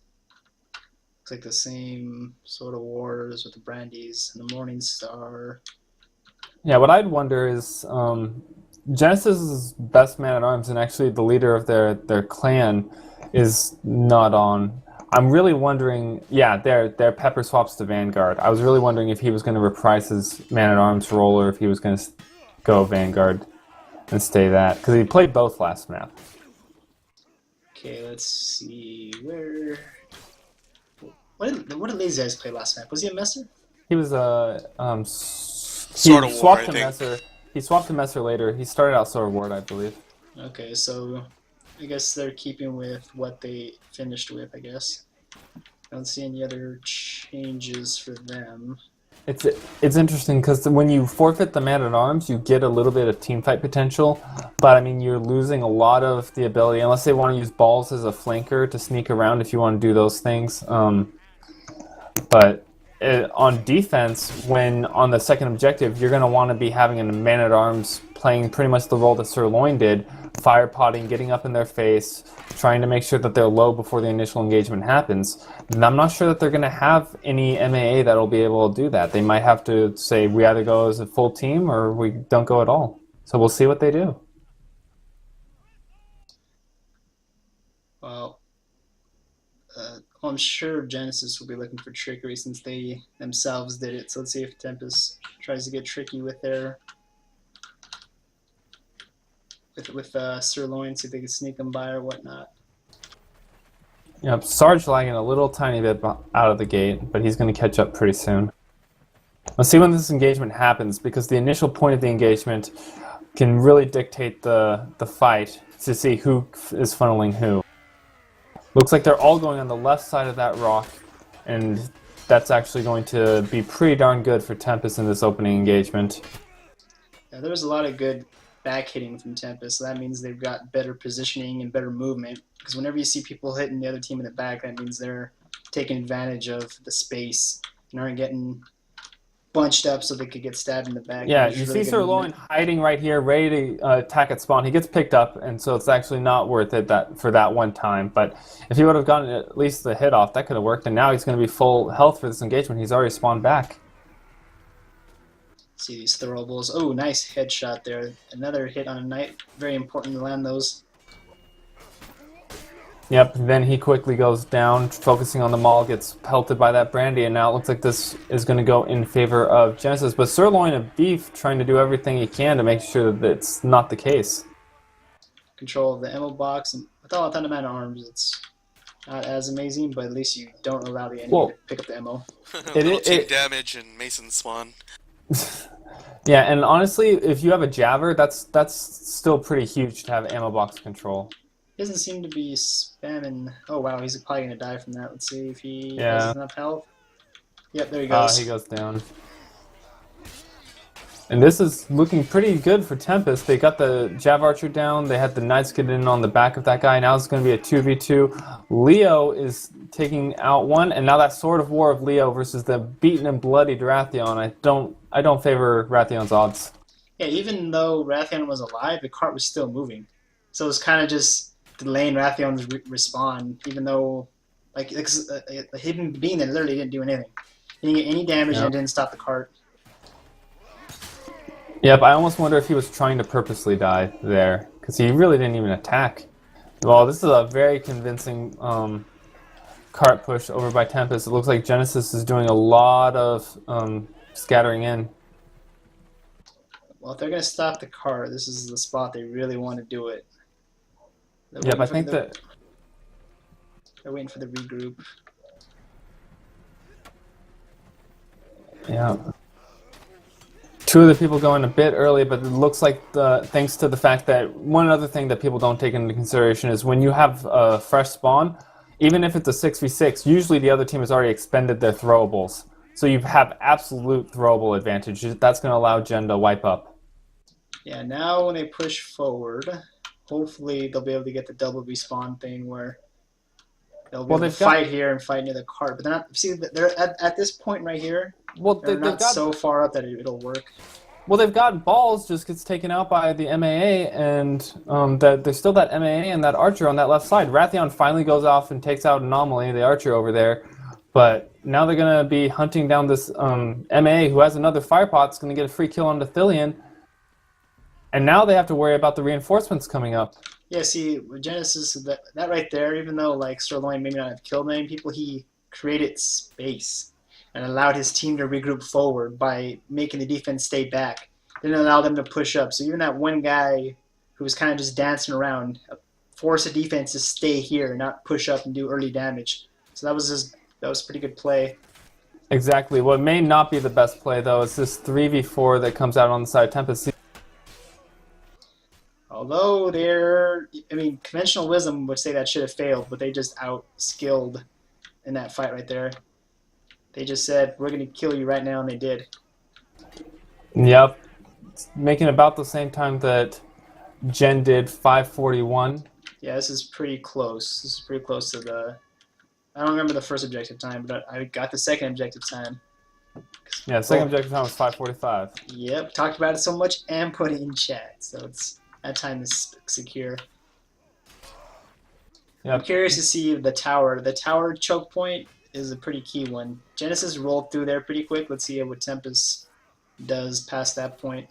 Looks like the same sort of wars with the Brandies and the Morning Star. Yeah, what I'd wonder is Genesis's best man-at-arms and actually the leader of their clan is not on. I'm really wondering, yeah, their pepper swaps to Vanguard. I was really wondering if he was going to reprise his man-at-arms role or if he was going to go Vanguard and stay that, because he played both last map. Okay, let's see, what did Lazy Eyes play last map? Was he a Messer? He was Sword of War, I think. Messer. He swapped to Messer later. He started out Sword of War, I believe. Okay, so I guess they're keeping with what they finished with, I guess. I don't see any other changes for them. It's interesting because when you forfeit the man-at-arms, you get a little bit of teamfight potential, but I mean you're losing a lot of the ability, unless they want to use Balls as a flanker to sneak around if you want to do those things. But on defense, when on the second objective, you're going to want to be having a man-at-arms playing pretty much the role that Sirloin did, fire potting, getting up in their face, trying to make sure that they're low before the initial engagement happens. And I'm not sure that they're going to have any MAA that'll be able to do that. They might have to say, we either go as a full team or we don't go at all. So we'll see what they do. Well, I'm sure Genesis will be looking for trickery since they themselves did it. So let's see if Tempest tries to get tricky with their with Sirloin, see if they can sneak them by or whatnot. Yep, Sarge lagging a little tiny bit out of the gate, but he's going to catch up pretty soon. Let's see when this engagement happens, because the initial point of the engagement can really dictate the fight to see who is funneling who. Looks like they're all going on the left side of that rock, and that's actually going to be pretty darn good for Tempest in this opening engagement. Yeah, there was a lot of good back hitting from Tempest, so that means they've got better positioning and better movement, because whenever you see people hitting the other team in the back, that means they're taking advantage of the space and aren't getting bunched up so they could get stabbed in the back. Yeah, you see Sirloin hiding right here, ready to attack at spawn. He gets picked up, and so it's actually not worth it for that one time. But if he would have gotten at least the hit off, that could have worked, and now he's going to be full health for this engagement. He's already spawned back. See these throwables. Oh, nice headshot there. Another hit on a knight. Very important to land those. Yep, then he quickly goes down, focusing on the maul, gets pelted by that brandy, and now it looks like this is going to go in favor of Genesis. But Sirloin of Beef trying to do everything he can to make sure that it's not the case. Control of the ammo box, and without a ton of man-at-arms, it's not as amazing, but at least you don't allow the enemy to pick up the ammo. Little team damage and Mason spawn. Yeah, and honestly, if you have a Jabber, that's still pretty huge to have ammo box control. He doesn't seem to be spamming. Oh wow, he's probably gonna die from that. Let's see if he has enough health. Yep, there he goes. He goes down. And this is looking pretty good for Tempest. They got the Jav Archer down. They had the Knights get in on the back of that guy. Now it's going to be a 2v2. Leo is taking out one, and now that Sword of War of Leo versus the beaten and bloodied Rathion. I don't favor Rathion's odds. Yeah, even though Rathion was alive, the cart was still moving, so it was kind of just delaying Rathion's respawn, even though, like him being there literally didn't do anything. He didn't get any damage and it didn't stop the cart. Yep, I almost wonder if he was trying to purposely die there, because he really didn't even attack. Well, this is a very convincing cart push over by Tempest. It looks like Genesis is doing a lot of scattering in. Well, if they're going to stop the cart, this is the spot they really want to do it. Yep, I think that they're waiting for the regroup. Yeah. Two of the people going a bit early, but it looks like thanks to the fact that one other thing that people don't take into consideration is when you have a fresh spawn, even if it's a 6v6, usually the other team has already expended their throwables. So you have absolute throwable advantage. That's going to allow Gen to wipe up. Yeah, now when they push forward, hopefully they'll be able to get the double respawn thing where they'll be able to fight here and fight near the cart. But they're not. See, they're at this point right here. Well, they're not so far up that it'll work. Well, they've got balls just gets taken out by the MAA, and there's still that MAA and that Archer on that left side. Rathion finally goes off and takes out Anomaly, the Archer over there. But now they're going to be hunting down this MAA who has another Firepot. It's going to get a free kill on Dithillion. And now they have to worry about the reinforcements coming up. Yeah, see, with Genesis, that right there, even though like Sirloin maybe not have killed many people, he created space and allowed his team to regroup forward by making the defense stay back. Didn't allow them to push up. So even that one guy who was kind of just dancing around forced the defense to stay here, not push up and do early damage. So that was pretty good play. Exactly. What may not be the best play, though, is this 3v4 that comes out on the side of Tempest. Although conventional wisdom would say that should have failed, but they just out-skilled in that fight right there. They just said, we're going to kill you right now, and they did. Yep. It's making about the same time that Gen did 541. Yeah, this is pretty close. This is pretty close to the... I don't remember the first objective time, but I got the second objective time. Yeah, second objective time was 5:45. Yep, talked about it so much and put it in chat, so it's that time is secure. Yep. I'm curious to see the tower. The tower choke point is a pretty key one. Genesis rolled through there pretty quick. Let's see what Tempest does past that point.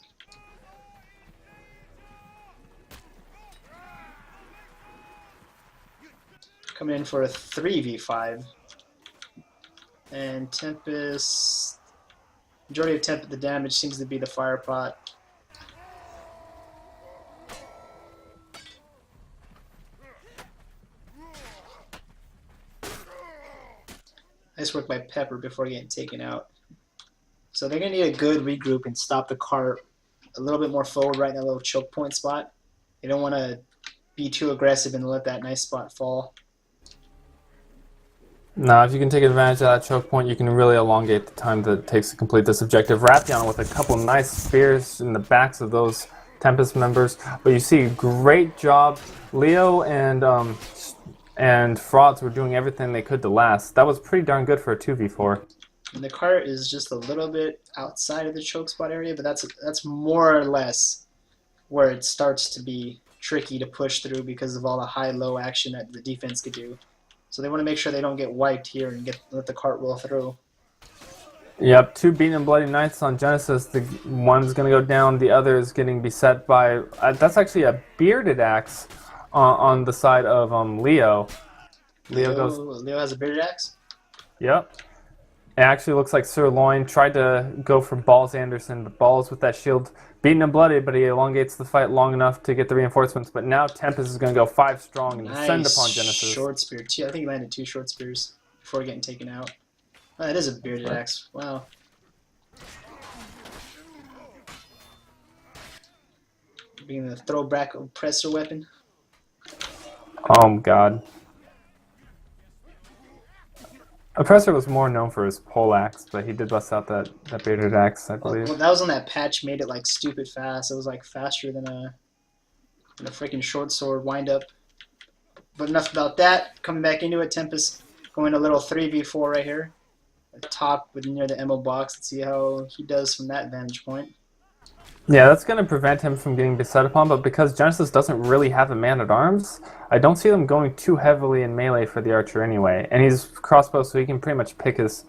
Coming in for a 3v5. And Tempest... Majority of the damage seems to be the fire pot. Nice work by Pepper before getting taken out. So they're going to need a good regroup and stop the cart a little bit more forward right in that little choke point spot. They don't want to be too aggressive and let that nice spot fall. Now, if you can take advantage of that choke point, you can really elongate the time that it takes to complete this objective. Raytheon with a couple nice spears in the backs of those Tempest members. But you see, great job. Leo and Frauds were doing everything they could to last. That was pretty darn good for a 2v4. And the cart is just a little bit outside of the choke spot area, but that's more or less where it starts to be tricky to push through because of all the high-low action that the defense could do. So they want to make sure they don't get wiped here and let the cart roll through. Yep, 2 beaten and bloody knights on Genesis. The one's going to go down, the other is getting beset by... that's actually a bearded axe on the side of Leo. Leo has a bearded axe? Yep. It actually looks like Sirloin tried to go for Balls Anderson, but Balls with that shield beaten and bloody, but he elongates the fight long enough to get the reinforcements. But now Tempest is going to go 5 strong and descend upon Genesis. Short spear. I think he landed 2 short spears before getting taken out. Oh, that is a bearded axe. Wow. Being the throwback oppressor weapon. Oh, God. Oppressor was more known for his pole axe, but he did bust out that bearded axe, I believe. Well, that was on that patch, made it like stupid fast. It was like faster than a freaking short sword wind up. But enough about that. Coming back into it, Tempest going a little 3v4 right here. At the top, but near the ammo box. Let's see how he does from that vantage point. Yeah, that's going to prevent him from getting beset upon, but because Genesis doesn't really have a man-at-arms, I don't see them going too heavily in melee for the archer anyway. And he's crossbow, so he can pretty much pick his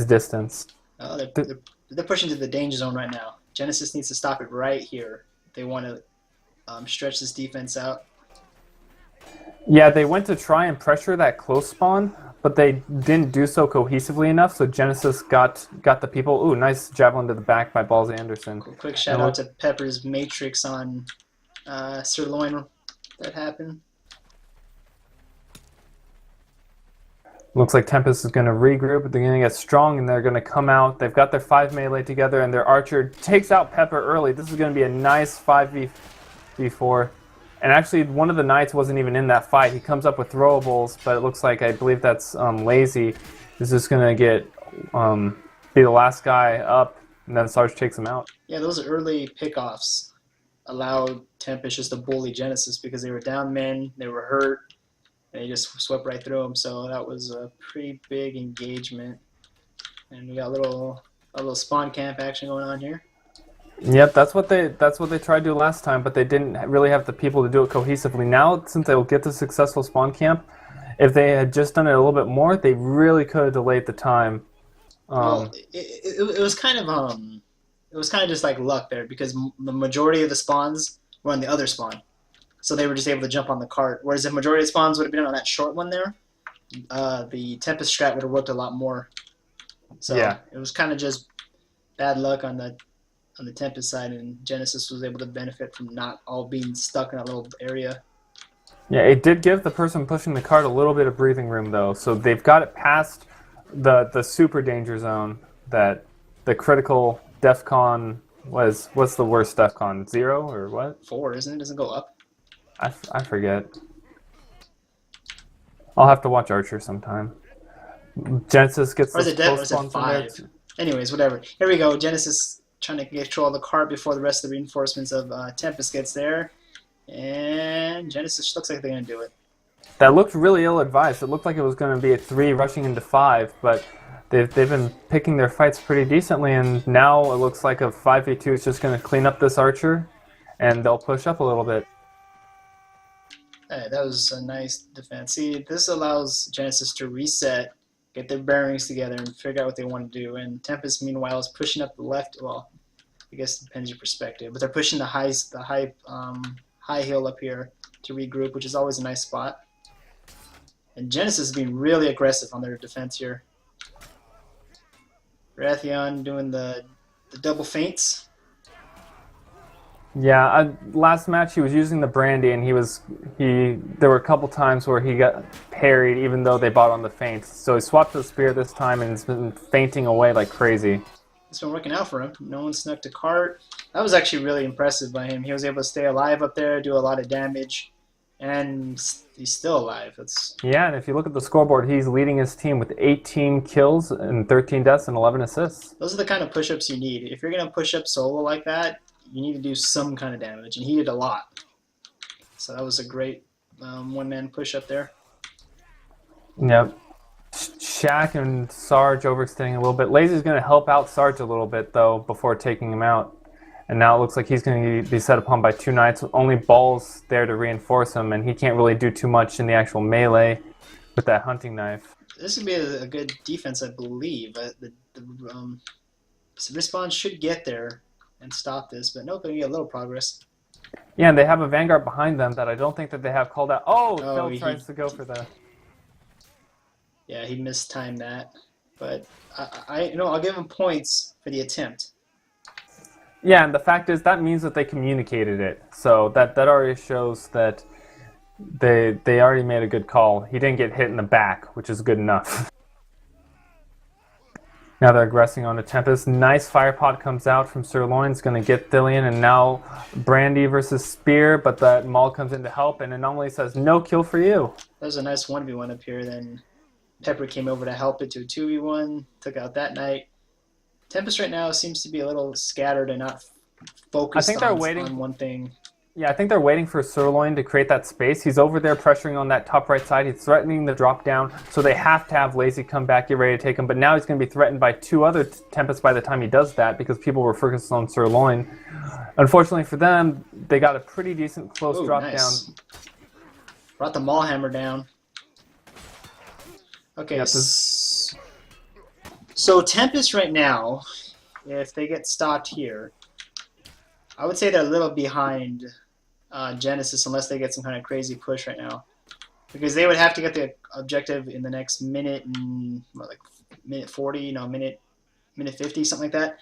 distance. Oh, they're pushing to the danger zone right now. Genesis needs to stop it right here. They want to stretch this defense out. Yeah, they went to try and pressure that close spawn, but they didn't do so cohesively enough, so Genesis got the people. Ooh, nice javelin to the back by Balls Anderson. Quick shout out to Pepper's Matrix on Sirloin that happened. Looks like Tempest is going to regroup, they're going to get strong, and they're going to come out. They've got their 5 melee together, and their archer takes out Pepper early. This is going to be a nice 5v4. And actually, one of the knights wasn't even in that fight. He comes up with throwables, but it looks like, I believe that's Lazy. Is just going to get be the last guy up, and then Sarge takes him out. Yeah, those early pickoffs allowed Tempest just to bully Genesis because they were down men, they were hurt, and they just swept right through them. So that was a pretty big engagement. And we got a little spawn camp action going on here. Yep, that's what they tried to do last time, but they didn't really have the people to do it cohesively. Now, since they will get the successful spawn camp, if they had just done it a little bit more, they really could have delayed the time. Well, it was kind of just like luck there because the majority of the spawns were on the other spawn, so they were just able to jump on the cart. Whereas the majority of the spawns would have been on that short one there, the Tempest strat would have worked a lot more. So yeah, it was kind of just bad luck on the Tempest side, and Genesis was able to benefit from not all being stuck in that little area. Yeah, it did give the person pushing the cart a little bit of breathing room, though. So they've got it past the super danger zone that the critical DEFCON was. What's the worst DEFCON? 0 or what? 4, isn't it? Doesn't go up. I forget. I'll have to watch Archer sometime. Genesis gets or is it 5? Anyways, whatever. Here we go. Genesis trying to control the cart before the rest of the reinforcements of Tempest gets there. And Genesis looks like they're going to do it. That looked really ill-advised. It looked like it was going to be a 3 rushing into 5, but they've been picking their fights pretty decently, and now it looks like a 5v2 is just going to clean up this archer, and they'll push up a little bit. Hey, that was a nice defense. See, this allows Genesis to reset, get their bearings together, and figure out what they want to do. And Tempest, meanwhile, is pushing up the left. Well, I guess it depends your perspective, but they're pushing the high hill up here to regroup, which is always a nice spot. And Genesis is being really aggressive on their defense here. Raytheon doing the double feints. Yeah, last match he was using the brandy, and there were a couple times where he got parried even though they bought on the feints. So he swapped to the spear this time and has been feinting away like crazy. It's been working out for him. No one snuck to cart. That was actually really impressive by him. He was able to stay alive up there, do a lot of damage, and he's still alive. Yeah, and if you look at the scoreboard, he's leading his team with 18 kills and 13 deaths and 11 assists. Those are the kind of push-ups you need. If you're going to push up solo like that, you need to do some kind of damage, and he did a lot. So that was a great one-man push-up there. Yep. Shaq and Sarge overextending a little bit. Lazy's going to help out Sarge a little bit, though, before taking him out. And now it looks like he's going to be set upon by two knights with only balls there to reinforce him, and he can't really do too much in the actual melee with that hunting knife. This would be a good defense, I believe. The respawn should get there and stop this, but nope, we get a little progress. Yeah, and they have a Vanguard behind them that I don't think that they have called out. Oh, Phil tries to go for the... Yeah, he mistimed that, but I'll give him points for the attempt. Yeah, and the fact is that means that they communicated it, so that already shows that they already made a good call. He didn't get hit in the back, which is good enough. Now they're aggressing onto Tempest. Nice fire pot comes out from Sirloin's, going to get Thillian, and now Brandy versus Spear, but that Maul comes in to help, and Anomaly says, no kill for you. That was a nice 1v1 up here, then Pepper came over to help it to a 2v1, took out that knight. Tempest right now seems to be a little scattered and not focused on one thing. Yeah, I think they're waiting for Sirloin to create that space. He's over there pressuring on that top right side. He's threatening the drop down, so they have to have Lazy come back, get ready to take him. But now he's going to be threatened by two other Tempests by the time he does that because people were focused on Sirloin. Unfortunately for them, they got a pretty decent close drop down. Brought the Maul Hammer down. Okay, yep, so Tempest right now, if they get stopped here, I would say they're a little behind Genesis unless they get some kind of crazy push right now. Because they would have to get the objective in the next minute and minute 40, minute 50, something like that.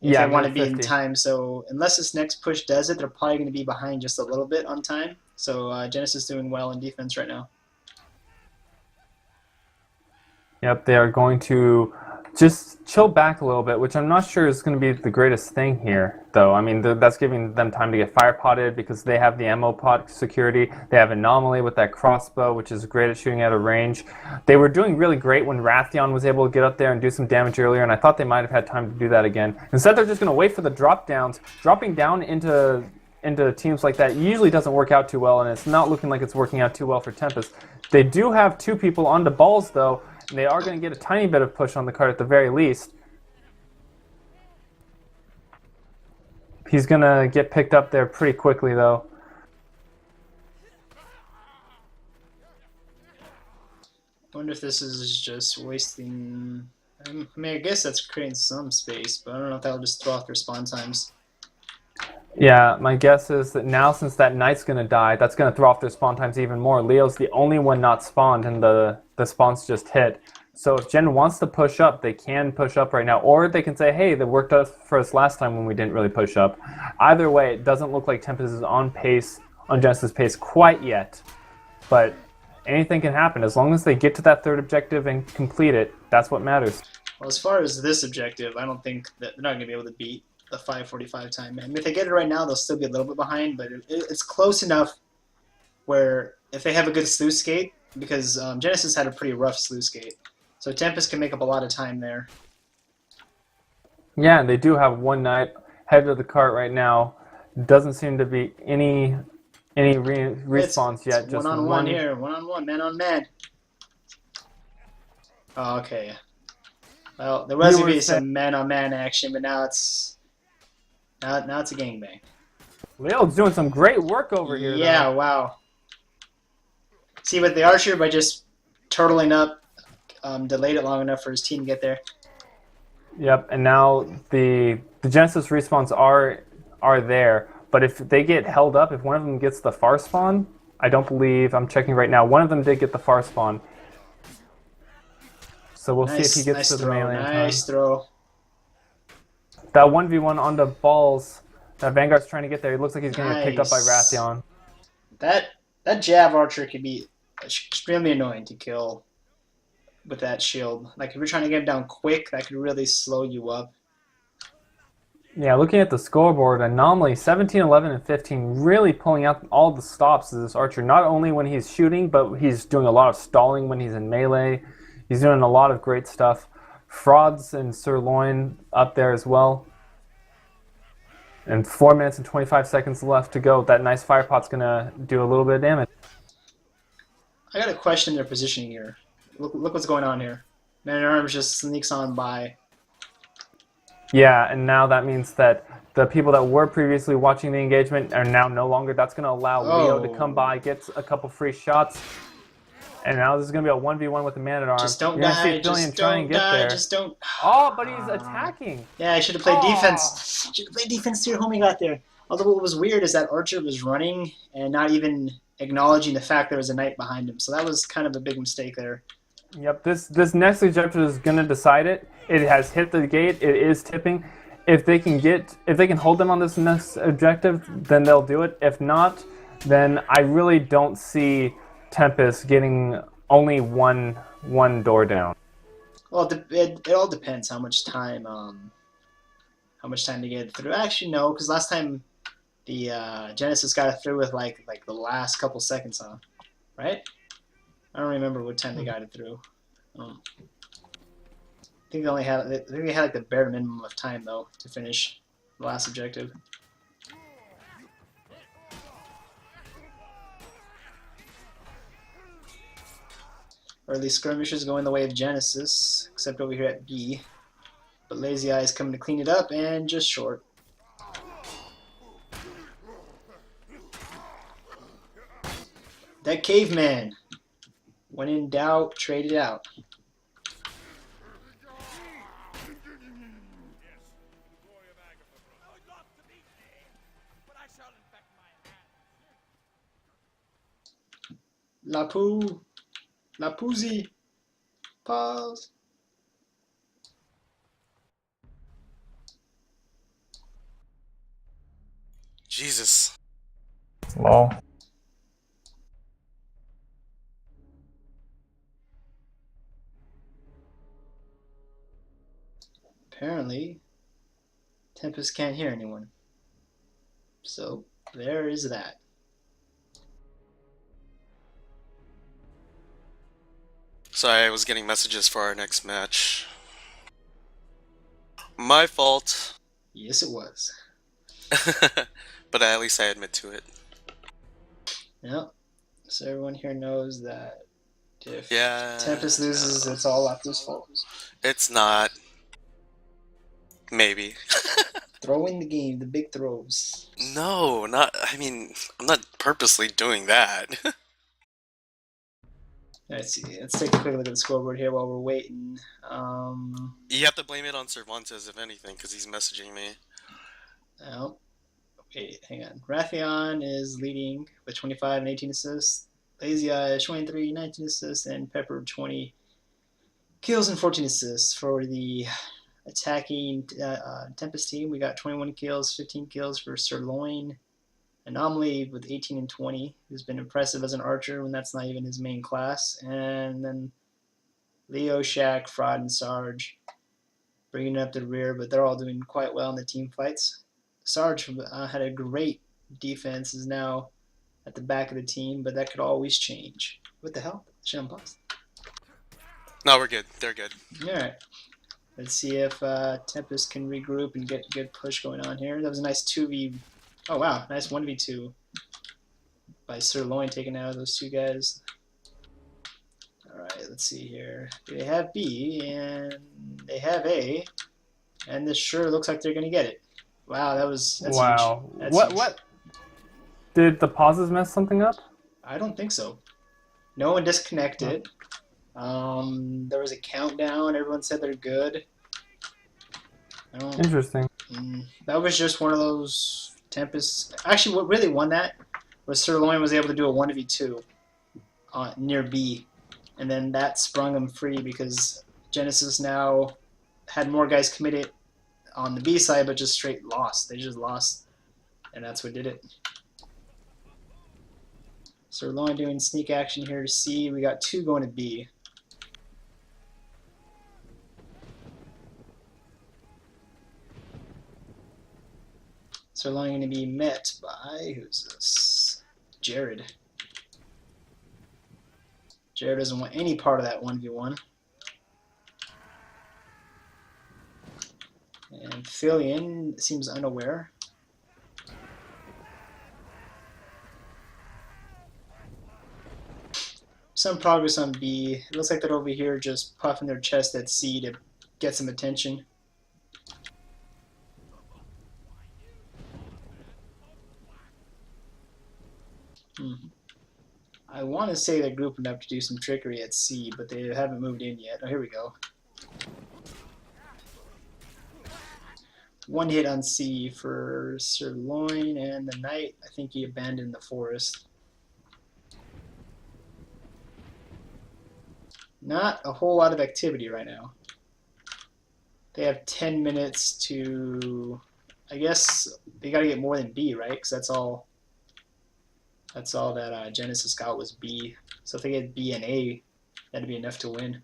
If they want to be 50 in time. So unless this next push does it, they're probably going to be behind just a little bit on time. So Genesis doing well in defense right now. Yep, they are going to just chill back a little bit, which I'm not sure is going to be the greatest thing here, though. I mean, that's giving them time to get fire potted because they have the ammo pot security. They have Anomaly with that crossbow, which is great at shooting out of range. They were doing really great when Raytheon was able to get up there and do some damage earlier, and I thought they might have had time to do that again. Instead, they're just going to wait for the drop downs. Dropping down into teams like that usually doesn't work out too well, and it's not looking like it's working out too well for Tempest. They do have two people onto balls, though, and they are going to get a tiny bit of push on the card at the very least. He's going to get picked up there pretty quickly, though. I wonder if this is just wasting... I mean, I guess that's creating some space, but I don't know if that'll just throw off their spawn times. Yeah, my guess is that now since that knight's going to die, that's going to throw off their spawn times even more. Leo's the only one not spawned, and the spawns just hit. So if Gen wants to push up, they can push up right now. Or they can say, hey, that worked out for us last time when we didn't really push up. Either way, it doesn't look like Tempest is on Genesis' pace quite yet. But anything can happen. As long as they get to that third objective and complete it, that's what matters. Well, as far as this objective, I don't think that they're not going to be able to beat the 5:45 time. I mean, if they get it right now, they'll still be a little bit behind, but it's close enough where if they have a good sluice gate, because Genesis had a pretty rough sluice gate, so Tempest can make up a lot of time there. Yeah, and they do have one knight head of the cart right now. Doesn't seem to be any respawns yet. It's just one-on-one here, one-on-one, man on man. Oh, okay. Well, there was You going to were be saying- some man-on-man action, but now it's a gangbang. Leo's doing some great work over here, Yeah, though. wow. See, with the Archer, by just turtling up, delayed it long enough for his team to get there. Yep, and now the Genesis respawns are there, but if they get held up, if one of them gets the far spawn, I don't believe, I'm checking right now, one of them did get the far spawn. So we'll see if he gets to the melee in time. Nice throw. That 1v1 on the balls that Vanguard's trying to get there, it looks like he's going to get picked up by Nice. Rathion. That jab Archer could be extremely annoying to kill with that shield. Like, if you're trying to get him down quick, that could really slow you up. Yeah, looking at the scoreboard, Anomaly 17, 11, and 15 really pulling out all the stops of this Archer, not only when he's shooting, but he's doing a lot of stalling when he's in melee. He's doing a lot of great stuff. Frauds and Sirloin up there as well. And 4 minutes and 25 seconds left to go. That nice Firepot's going to do a little bit of damage. I got to question their positioning here. Look what's going on here. Man-at-Arms just sneaks on by. Yeah, and now that means that the people that were previously watching the engagement are now no longer. That's going to allow Leo to come by, get a couple free shots. And now this is going to be a 1v1 with the Man-at-Arms. Just don't You're gonna die. see Billion Just try don't and get die. there. Just don't. Oh, but he's attacking. Yeah, I should have played Oh. defense. Should have played defense to whom he got there. Although what was weird is that Archer was running and not even acknowledging the fact there was a knight behind him. So that was kind of a big mistake there. Yep, this next objective is going to decide it. It has hit the gate. It is tipping. If they can hold them on this next objective, then they'll do it. If not, then I really don't see Tempest getting only one door down. Well, it all depends how much time to get it through. Actually, no, because last time the Genesis got it through with like the last couple seconds on, right? I don't remember what time they got it through. I think they had like the bare minimum of time though to finish the last objective. Early skirmishes going the way of Genesis, except over here at B. But Lazy Eye is coming to clean it up and just short. That caveman. When in doubt, trade it out. La Poozy. Pause. Jesus. Lol. Apparently, Tempest can't hear anyone. So, there is that. Sorry, I was getting messages for our next match. My fault. Yes, it was. But at least I admit to it. Yep. So everyone here knows that if Yeah. Tempest loses, it's all Lapto's fault. It's not. Maybe. Throwing the game, the big throws. No, not. I mean, I'm not purposely doing that. Let's see. Let's take a quick look at the scoreboard here while we're waiting. You have to blame it on Cervantes, if anything, because he's messaging me. Oh, wait, hang on. Rathion is leading with 25 and 18 assists. Lazy Eye 23, 19 assists, and Pepper 20 kills and 14 assists. For the attacking Tempest team, we got 21 kills, 15 kills for Sirloin. Anomaly with 18 and 20, who's been impressive as an archer when that's not even his main class. And then Leo, Shaq, Fraud, and Sarge bringing it up the rear, but they're all doing quite well in the team fights. Sarge had a great defense, is now at the back of the team, but that could always change. What the hell? Shit, I'm paused. No, we're good. They're good. Alright. Let's see if Tempest can regroup and get a good push going on here. That was a nice 2v. Oh, wow. Nice 1v2 by Sirloin taking out those two guys. Alright, let's see here. They have B, and they have A, and this sure looks like they're going to get it. Wow, that's huge. Wow. That's huge. What? Did the pauses mess something up? I don't think so. No one disconnected. There was a countdown. Everyone said they're good. Interesting. That was just one of those Tempest. Actually, what really won that was Sirloin was able to do a 1v2 near B. And then that sprung him free because Genesis now had more guys committed on the B side, but just straight lost. They just lost. And that's what did it. Sirloin doing sneak action here to C. We got 2 going to B. Sirloin going to be met by, who's this? Jared. Jared doesn't want any part of that 1v1. And Fillion seems unaware. Some progress on B. It looks like they're over here just puffing their chest at C to get some attention. I want to say they're grouping up to do some trickery at C, but they haven't moved in yet. Oh, here we go. 1 hit on C for Sirloin, and the Knight, I think he abandoned the forest. Not a whole lot of activity right now. They have 10 minutes to... I guess they got to get more than B, right? Because that's all that Genesis got was B. So if they get B and A, that'd be enough to win.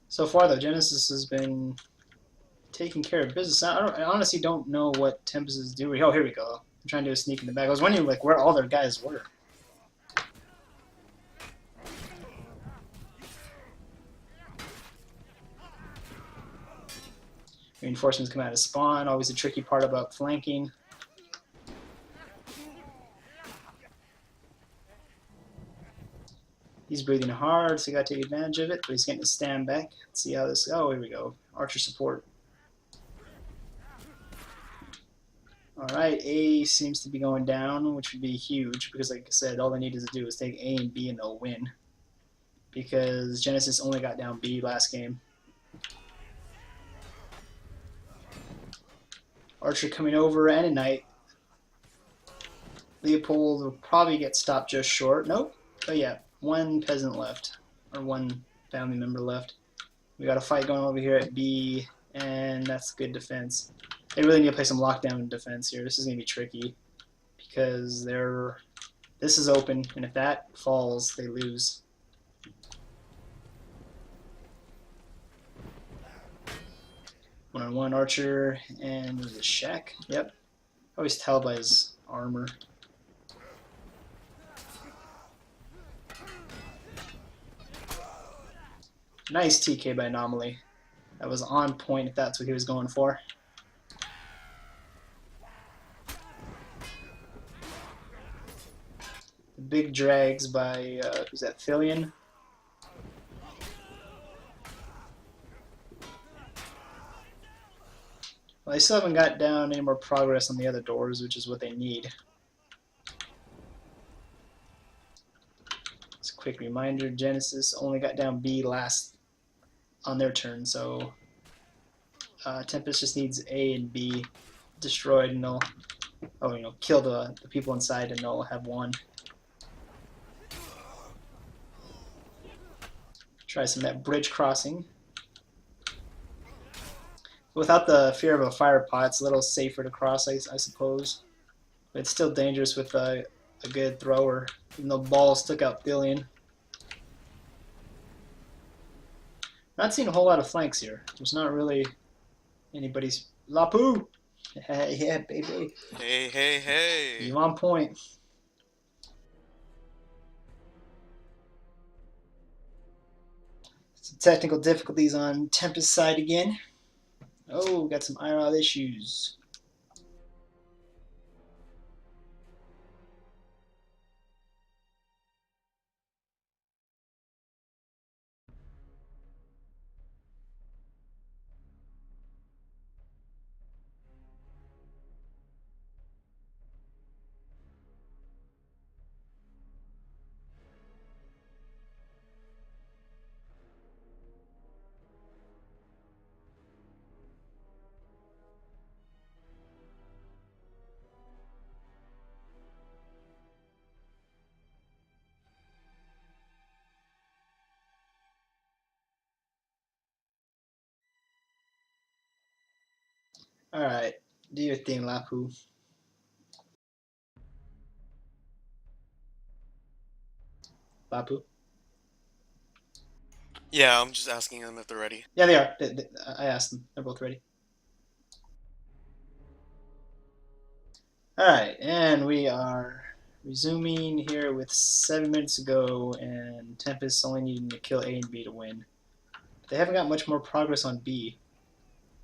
So far, though, Genesis has been taking care of business. I honestly don't know what Tempest is doing. Oh, here we go. I'm trying to do a sneak in the back. I was wondering like where all their guys were. Reinforcements come out of spawn. Always a tricky part about flanking. He's breathing hard, so you gotta take advantage of it, but he's getting to stand back. Let's see how this... Oh, here we go. Archer support. Alright, A seems to be going down, which would be huge, because like I said, all they need to do is take A and B and they'll win. Because Genesis only got down B last game. Archer coming over and a Knight. Leopold will probably get stopped just short. Nope. Oh yeah, 1 peasant left, or 1 family member left. We got a fight going over here at B, and that's good defense. They really need to play some lockdown defense here. This is going to be tricky because this is open, and if that falls, they lose. One-on-one Archer, and there's a Shack. Yep. Always tell by his armor. Nice TK by Anomaly. That was on point if that's what he was going for. The big drags by, who's that, Fillion? Well, they still haven't got down any more progress on the other doors, which is what they need. Just a quick reminder, Genesis only got down B last on their turn, so Tempest just needs A and B destroyed, and they'll, kill the people inside, and they'll have won. Try some of that bridge crossing. Without the fear of a fire pot, it's a little safer to cross, I suppose. But it's still dangerous with a good thrower, even though balls took out Billion. Not seeing a whole lot of flanks here. There's not really anybody's... Lapu! Yeah, baby. Hey, hey, hey. You on point. Some technical difficulties on Tempest side again. Oh, got some IRL issues. Alright, do your thing, Lapu. Lapu? Yeah, I'm just asking them if they're ready. Yeah, they are. I asked them. They're both ready. Alright, and we are resuming here with 7 minutes to go, and Tempest only needing to kill A and B to win. They haven't got much more progress on B.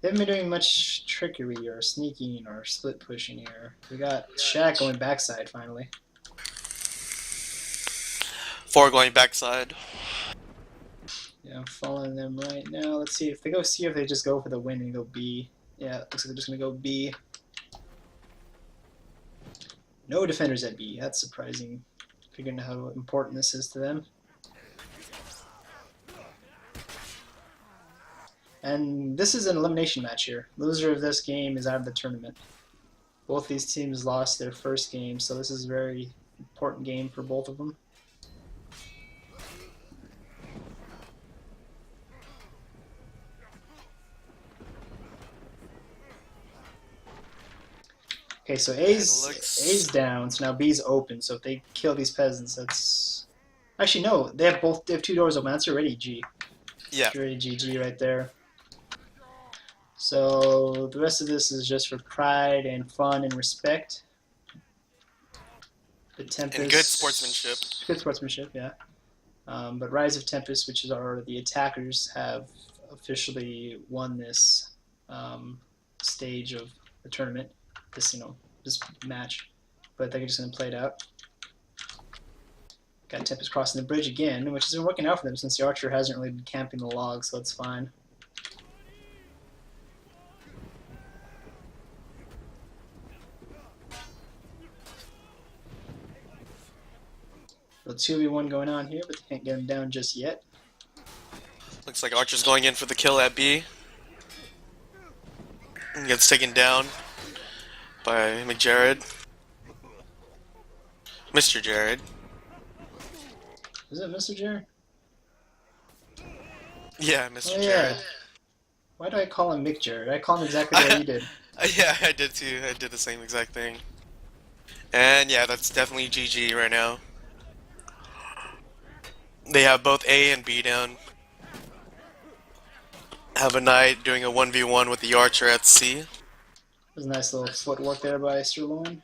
They haven't been doing much trickery or sneaking or split pushing here. We got Shaq going backside finally. 4 going backside. Yeah, I'm following them right now. Let's see if they go C or if they just go for the win and go B. Yeah, it looks like they're just going to go B. No defenders at B. That's surprising, figuring how important this is to them. And this is an elimination match here. Loser of this game is out of the tournament. Both these teams lost their first game, so this is a very important game for both of them. Okay, so A's down, so now B's open. So if they kill these peasants, that's actually no. They have 2 doors open. That's already G. Yeah. That's already GG right there. So the rest of this is just for pride and fun and respect. The Tempest And good sportsmanship. Good sportsmanship, yeah. But Rise of Tempest, which is the attackers, have officially won this stage of the tournament. This match, but they're just gonna play it out. Got Tempest crossing the bridge again, which has been working out for them since the Archer hasn't really been camping the log, so that's fine. A 2v1 going on here, but they can't get him down just yet. Looks like Archer's going in for the kill at B. And gets taken down by McJared. Mr. Jared. Is it Mr. Jared? Yeah, Mr. Oh, Jared. yeah. Why do I call him Mick Jared? I call him exactly the way you did. Yeah, I did too. I did the same exact thing. And yeah, that's definitely GG right now. They have both A and B down. Have a night doing a 1v1 with the Archer at C. There's a nice little footwork there by Sirloin.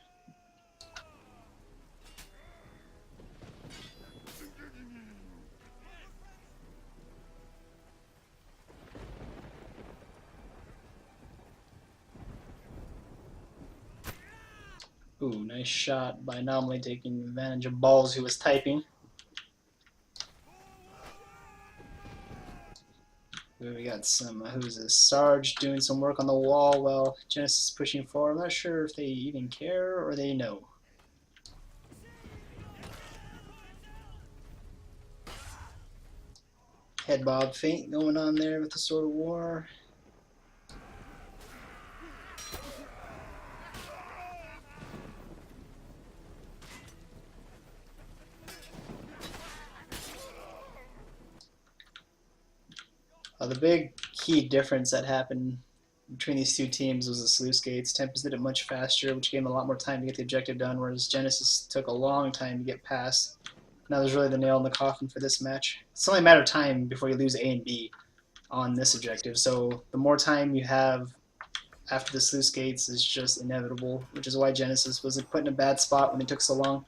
Ooh, nice shot by Anomaly taking advantage of Balls, who was typing. Ooh, we got some, who's this? Sarge doing some work on the wall while Genesis is pushing forward. I'm not sure if they even care or they know. Head bob feint going on there with the Sword of War. The big key difference that happened between these two teams was the sluice gates. Tempest did it much faster, which gave them a lot more time to get the objective done, whereas Genesis took a long time to get past. Now there's really the nail in the coffin for this match. It's only a matter of time before you lose A and B on this objective, so the more time you have after the sluice gates is just inevitable, which is why Genesis was put in a bad spot when it took so long.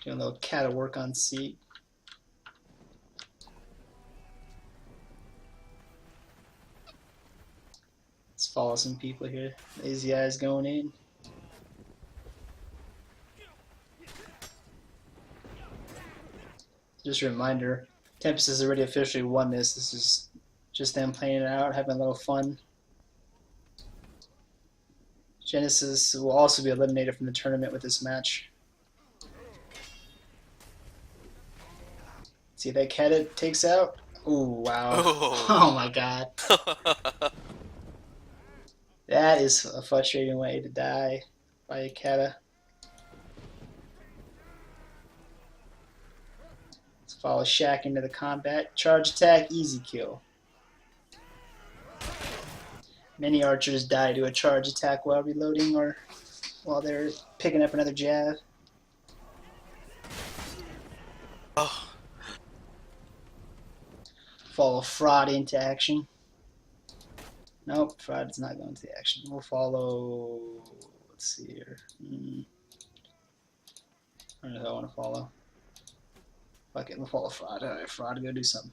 Doing a little cat work on seat. Let's follow some people here. Lazy Eyes going in. Just a reminder, Tempest has already officially won this. This is just them playing it out, having a little fun. Genesis will also be eliminated from the tournament with this match. See that cat it takes out? Oh wow. Oh my god. That is a frustrating way to die by a kata. Let's follow Shaq into the combat. Charge attack, easy kill. Many archers die to a charge attack while reloading or while they're picking up another jab. Oh. Follow Fraud into action. Nope, Fraud's not going to action. We'll follow. Let's see here. I don't know who I want to follow. Fuck it, we'll follow Fraud. Alright, Fraud, go do something.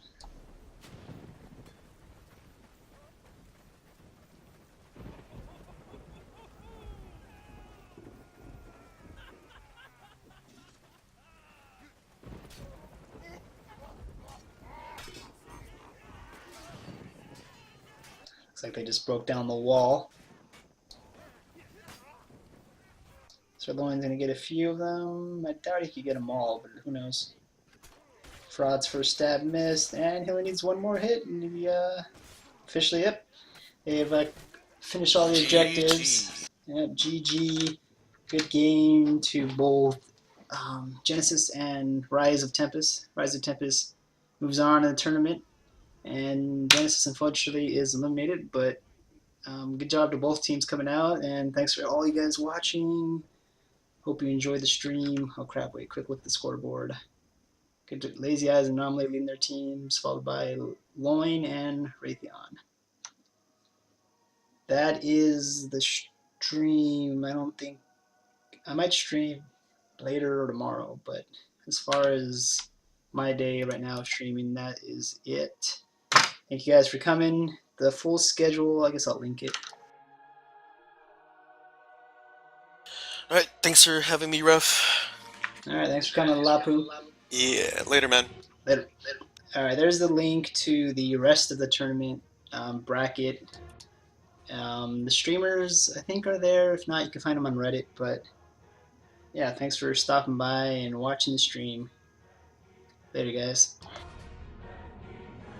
Looks like they just broke down the wall. Sirloin's gonna get a few of them. I doubt he could get them all, but who knows. Fraud's first stab missed, and he only needs one more hit, and he officially, yep. They've finished all the objectives. Yep, GG. Good game to both Genesis and Rise of Tempest. Rise of Tempest moves on in the tournament, and Genesis unfortunately is eliminated, but good job to both teams coming out, and thanks for all you guys watching. Hope you enjoyed the stream. Oh crap, wait, quick look at the scoreboard. Good to Lazy Eyes and Anomaly leading their teams, followed by Loin and Raytheon. That is the stream. I might stream later or tomorrow, but as far as my day right now streaming, that is it. Thank you guys for coming. The full schedule, I guess I'll link it. Alright, thanks for having me, Ref. Alright, thanks for coming, Lapu. Yeah, later, man. Later. Alright, there's the link to the rest of the tournament bracket. The streamers, I think, are there. If not, you can find them on Reddit. But yeah, thanks for stopping by and watching the stream. Later, guys.